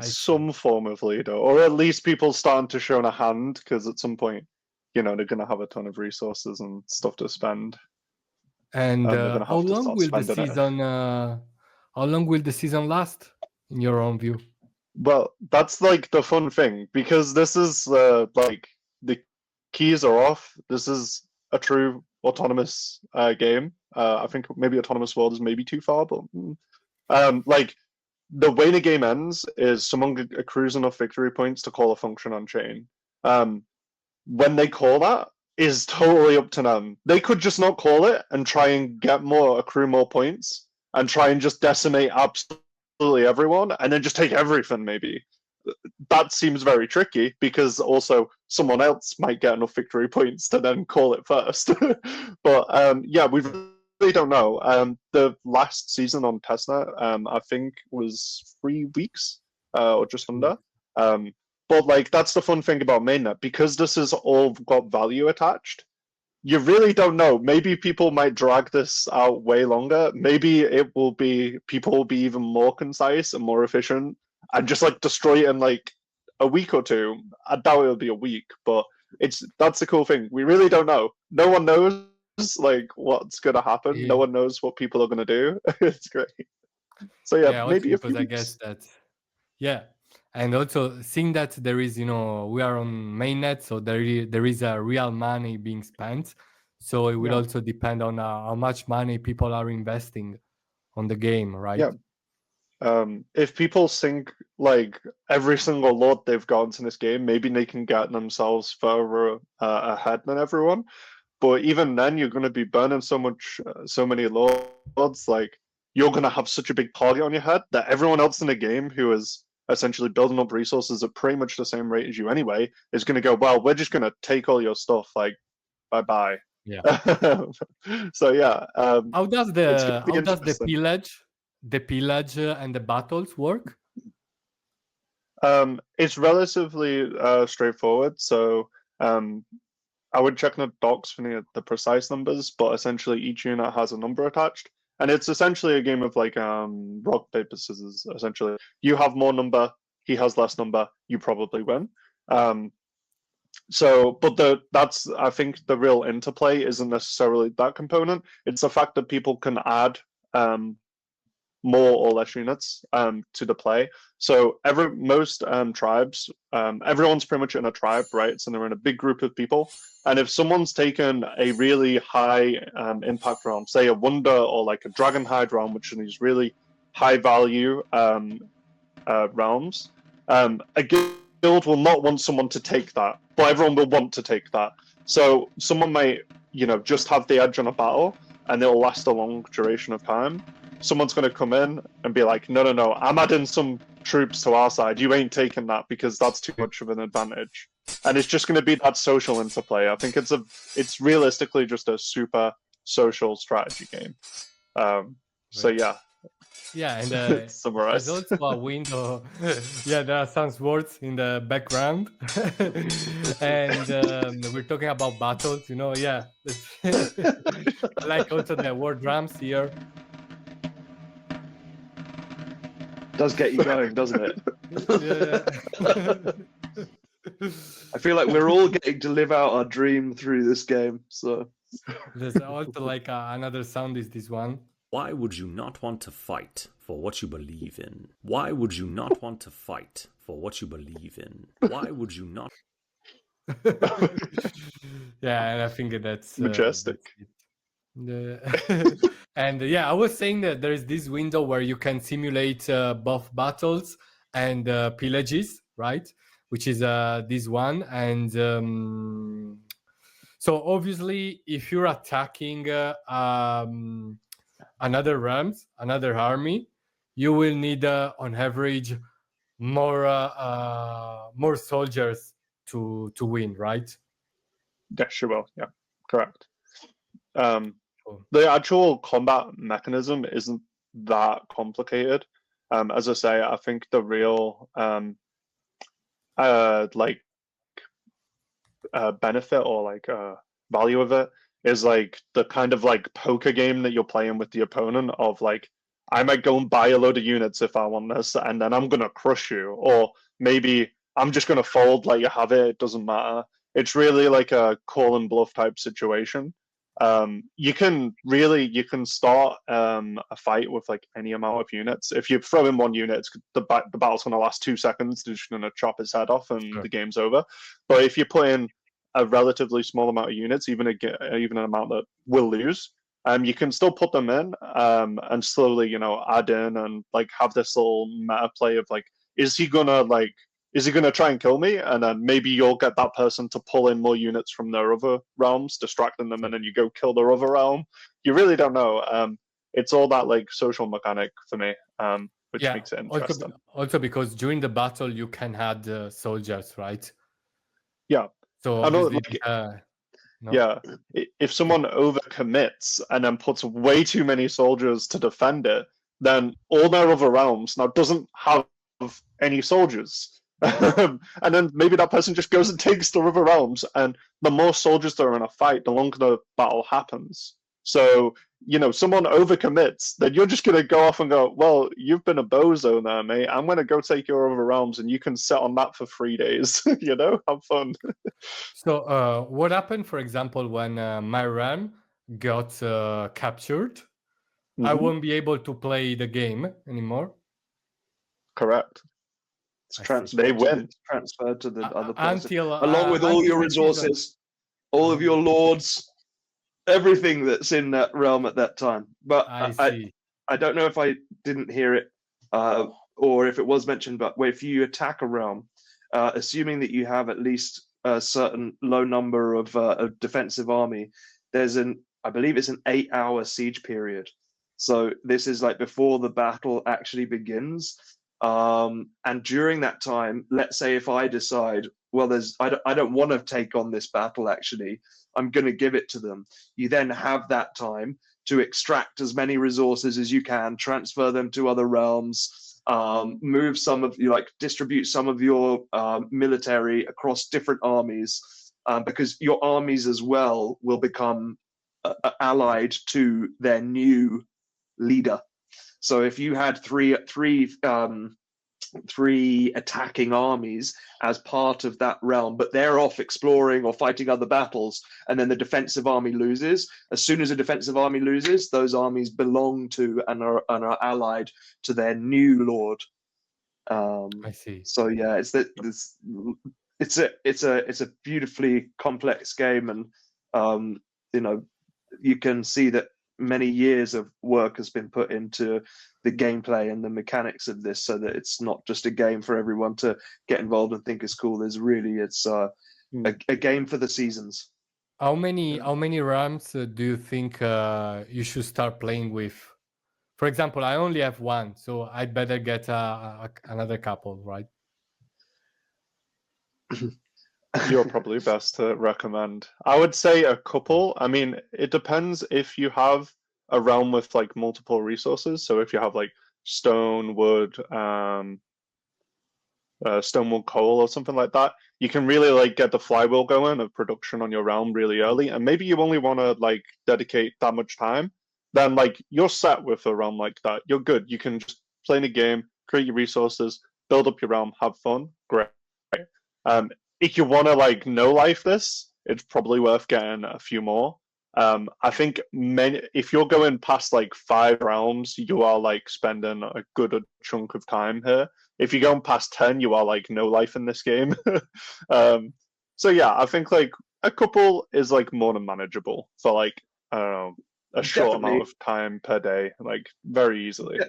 some form of leader, or at least people starting to show a hand, because at some point, they're going to have a ton of resources and stuff to spend. And They're gonna how have to long start will the spending it. season? How long will the season last, in your own view? Well, that's like the fun thing, because this is like the keys are off. This is a true autonomous game. I think maybe Autonomous World is maybe too far, but like the way the game ends is someone accrues enough victory points to call a function on chain. When they call that is totally up to them. They could just not call it and try and get more, accrue more points, and try and just decimate absolutely everyone, and then just take everything. Maybe that seems very tricky because also someone else might get enough victory points to then call it first. But yeah, we really don't know. The last season on testnet, I think, was 3 weeks or just under. But like that's the fun thing about mainnet, because this has all got value attached. You really don't know. Maybe people might drag this out way longer. Maybe it will be people will be even more concise and more efficient and just like destroy it in like a week or two. I doubt it'll be a week, but that's the cool thing. We really don't know. No one knows like what's gonna happen. Yeah. No one knows what people are gonna do. It's great. So yeah, Also maybe a because few I weeks. guess that, yeah, and also seeing that there is, we are on mainnet, so there is a real money being spent. So it will Yeah. also depend on how much money people are investing on the game, right? Yeah. If people sink like every single lot they've got into this game, maybe they can get themselves further ahead than everyone. But even then, you're going to be burning so many lords. Like you're going to have such a big target on your head that everyone else in the game who is essentially building up resources at pretty much the same rate as you anyway is going to go, well, we're just going to take all your stuff. Like, bye bye. Yeah. So yeah, How does it's going to be the interesting. pillage and the battles work? It's relatively straightforward. So I would check the docs for the precise numbers, but essentially each unit has a number attached, and it's essentially a game of like rock paper scissors. Essentially, you have more number, he has less number, you probably win. But that's I think the real interplay isn't necessarily that component. It's the fact that people can add more or less units to the play. So most tribes, everyone's pretty much in a tribe, right? So they're in a big group of people. And if someone's taken a really high impact realm, say a Wonder or like a Dragonhide realm, which are these really high value realms, a guild will not want someone to take that, but everyone will want to take that. So someone might, just have the edge on a battle, and it'll last a long duration of time. Someone's going to come in and be like, no, I'm adding some troops to our side. You ain't taking that because that's too much of an advantage. And it's just going to be that social interplay. I think it's realistically just a super social strategy game. So yeah. Yeah, and summarize. there's also a window. Yeah, there are some swords in the background, and we're talking about battles. Yeah, like also the war drums here. Does get you going, doesn't it? Yeah. I feel like we're all getting to live out our dream through this game. So there's also like another sound is this one. Why would you not want to fight for what you believe in? Why would you not want to fight for what you believe in? Why would you not? Yeah, and I think that's majestic. And yeah, I was saying that there is this window where you can simulate both battles and pillages, right? Which is this one. And so obviously, if you're attacking another realms, another army, you will need on average more soldiers to win, right? Yes, you will. Yeah, correct. The actual combat mechanism isn't that complicated. As I say, I think the real benefit or like value of it is like the kind of like poker game that you're playing with the opponent of like, I might go and buy a load of units if I want this, and then I'm gonna crush you, or maybe I'm just gonna fold, let you have it. It doesn't matter. It's really like a call and bluff type situation. you can start a fight with like any amount of units. If you throw in one unit, the battle's going to last 2 seconds. They're just going to chop his head off, and the game's over. But if you put in a relatively small amount of units, even an amount that will lose, you can still put them in and slowly, add in and like have this little meta play of like, is he gonna try and kill me? And then maybe you'll get that person to pull in more units from their other realms, distracting them, and then you go kill their other realm. You really don't know. It's all that like social mechanic for me, which makes it interesting. Also because during the battle you can add soldiers, right? Yeah. So I know, no? Yeah, if someone overcommits and then puts way too many soldiers to defend it, then all their other realms now doesn't have any soldiers. And then maybe that person just goes and takes the other realms, and the more soldiers that are in a fight, the longer the battle happens. So, someone overcommits, then you're just going to go off and go, well, you've been a bozo there, mate. I'm going to go take your other realms, and you can sit on that for 3 days. Have fun. So what happened, for example, when my realm got captured? I won't be able to play the game anymore. Correct. They win. Transferred to the other person. Along with all your resources, all of your lords, everything that's in that realm at that time. But I don't know if I didn't hear it or if it was mentioned, but if you attack a realm, assuming that you have at least a certain low number of defensive army, I believe it's an 8-hour siege period. So this is like before the battle actually begins. And during that time, let's say if I decide, well, I don't want to take on this battle, actually, I'm going to give it to them. You then have that time to extract as many resources as you can, transfer them to other realms, move some of you, like distribute some of your military across different armies, because your armies as well will become allied to their new leader. So if you had three attacking armies as part of that realm, but they're off exploring or fighting other battles, and then the defensive army loses, as soon as a defensive army loses, those armies belong to and are allied to their new lord. I see. So yeah, it's a beautifully complex game, and you can see that many years of work has been put into the gameplay and the mechanics of this, so that it's not just a game for everyone to get involved and think is cool. It's a game for the seasons. How many realms do you think you should start playing with? For example, I only have one, so I'd better get another couple, right? You're probably best to recommend. I would say a couple. I mean, it depends if you have a realm with like multiple resources. So if you have like stone, wood, stone, wood, coal, or something like that, you can really like get the flywheel going of production on your realm really early. And maybe you only want to like dedicate that much time. Then like you're set with a realm like that. You're good. You can just play in a game, create your resources, build up your realm, have fun. Great. If you want to like no life this, it's probably worth getting a few more. I think if you're going past like 5 realms, you are like spending a good chunk of time here. If you're going past 10, you are like no life in this game. So yeah, I think like a couple is like more than manageable for like a short amount of time per day, like very easily. Yeah,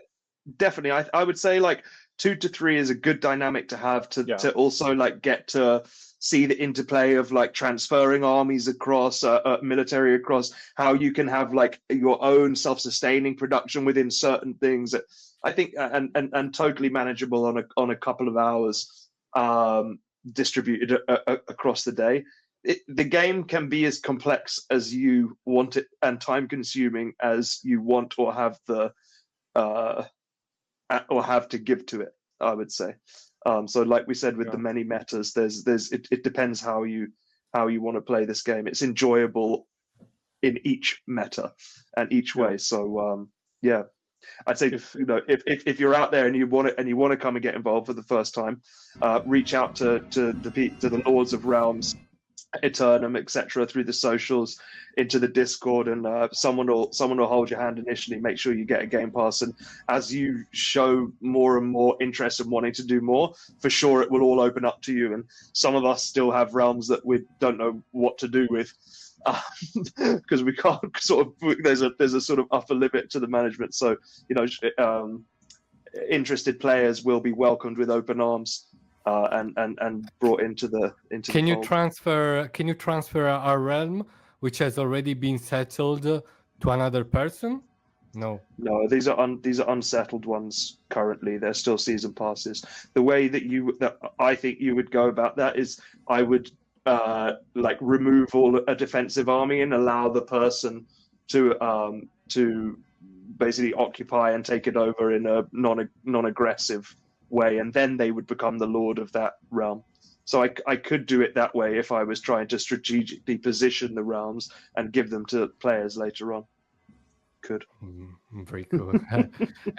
definitely, I would say like 2 to 3 is a good dynamic to have to also like get to see the interplay of like transferring armies across, military across, how you can have like your own self-sustaining production within certain things. I think and totally manageable on a couple of hours, distributed across the day. The game can be as complex as you want it and time consuming as you want or have to give to it, I would say. So like we said with the many metas, it depends how you want to play this game. It's enjoyable in each meta and each way. So yeah, I'd say if you're out there and you want to come and get involved for the first time, reach out to the Lords of Realms Eternum, etc., through the socials, into the Discord, and someone will hold your hand initially, make sure you get a Game Pass, and as you show more and more interest in wanting to do more, for sure it will all open up to you. And some of us still have realms that we don't know what to do with, because we can't sort of, there's a sort of upper limit to the management. So interested players will be welcomed with open arms. And brought into the Can you fold. transfer our realm, which has already been settled, to another person? No. These are unsettled ones currently. They're still season passes. The way that I think you would go about that is I would remove a defensive army and allow the person to basically occupy and take it over in a non-aggressive way, and then they would become the lord of that realm. So I could do it that way if I was trying to strategically position the realms and give them to players later on. Could. Very cool.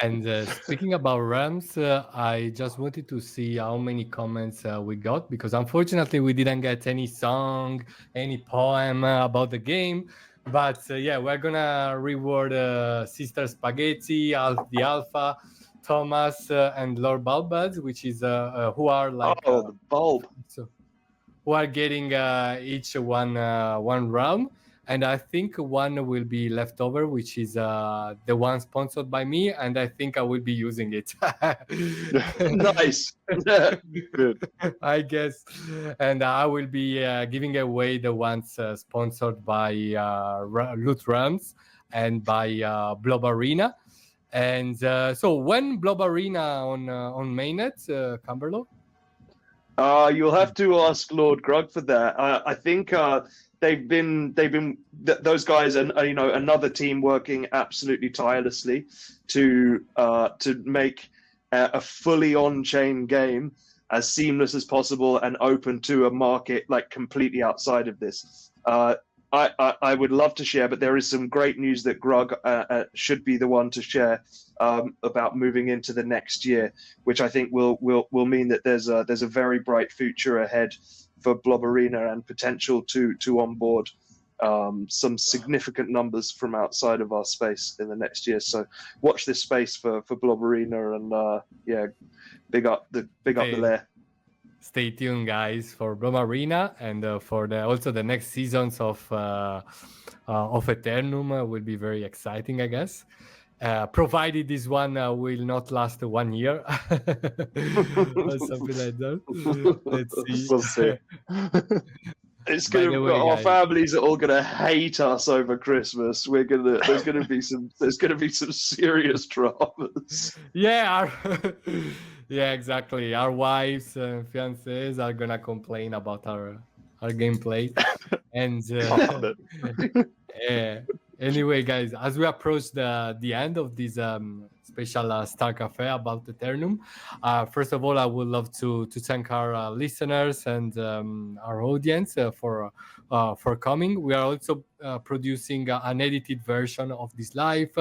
And speaking about realms, I just wanted to see how many comments we got, because unfortunately we didn't get any song, any poem about the game. But yeah, we're gonna reward Sister Spaghetti, the Alpha, Thomas, and Lord Bulbud, which is who are like the bulb. So who are getting each one realm, and I think one will be left over, which is the one sponsored by me, and I think I will be using it. Nice. Good. I guess, and I will be giving away the ones sponsored by Loot Realms and by Blob Arena. And so when Blob Arena on mainnet, Cumberlord? You'll have to ask Lord Grug for that. I think they've been those guys and another team working absolutely tirelessly to make a fully on-chain game as seamless as possible and open to a market like completely outside of this. I would love to share, but there is some great news that Grug should be the one to share about moving into the next year, which I think will mean that there's a very bright future ahead for Blob Arena and potential to onboard some significant numbers from outside of our space in the next year. So watch this space for Blob Arena, and big up the lair. Stay tuned, guys, for Blob Arena, and for also the next seasons of Eternum will be very exciting, I guess. Provided this one will not last 1 year or something like that. Let's see. We'll see. It's gonna. Our families are all gonna hate us over Christmas. There's gonna be some serious dramas. Yeah. Yeah, exactly. Our wives and fiancés are gonna complain about our gameplay, and anyway, guys, as we approach the end of this special StarkCafe about Eternum, first of all, I would love to thank our listeners and our audience for coming. We are also producing an edited version of this live,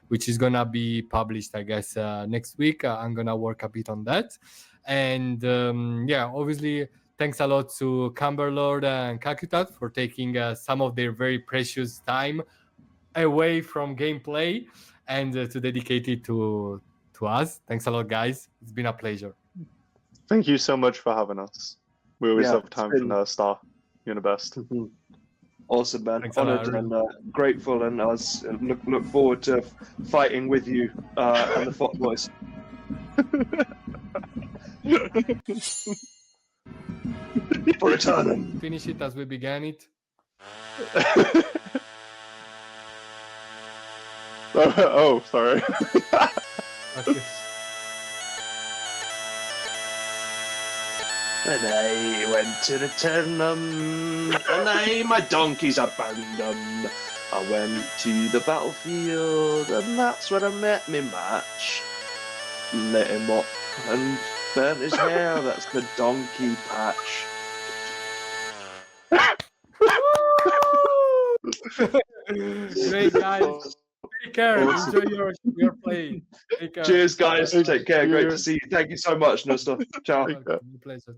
which is gonna be published, I guess, next week. I'm gonna work a bit on that, and obviously, thanks a lot to Cumberlord and Calcutat for taking some of their very precious time away from gameplay and to dedicate it to us. Thanks a lot, guys. It's been a pleasure. Thank you so much for having us. We always have time for Star. You're the best. Mm-hmm. Awesome, man. Thanks Honored and grateful, and I was look forward to fighting with you and the Focg boys. For Eternum. Finish it as we began it. Oh, sorry. Okay. And I went to Eternum, and my donkeys abandoned. I went to the battlefield, and that's where I met me match. Lit him up and burnt his hair. That's the donkey patch. Great, guys. Take care. Enjoy your play. Take care. Cheers, guys. Take care. Great to see you. Thank you so much, Nostra. Ciao. Pleasure.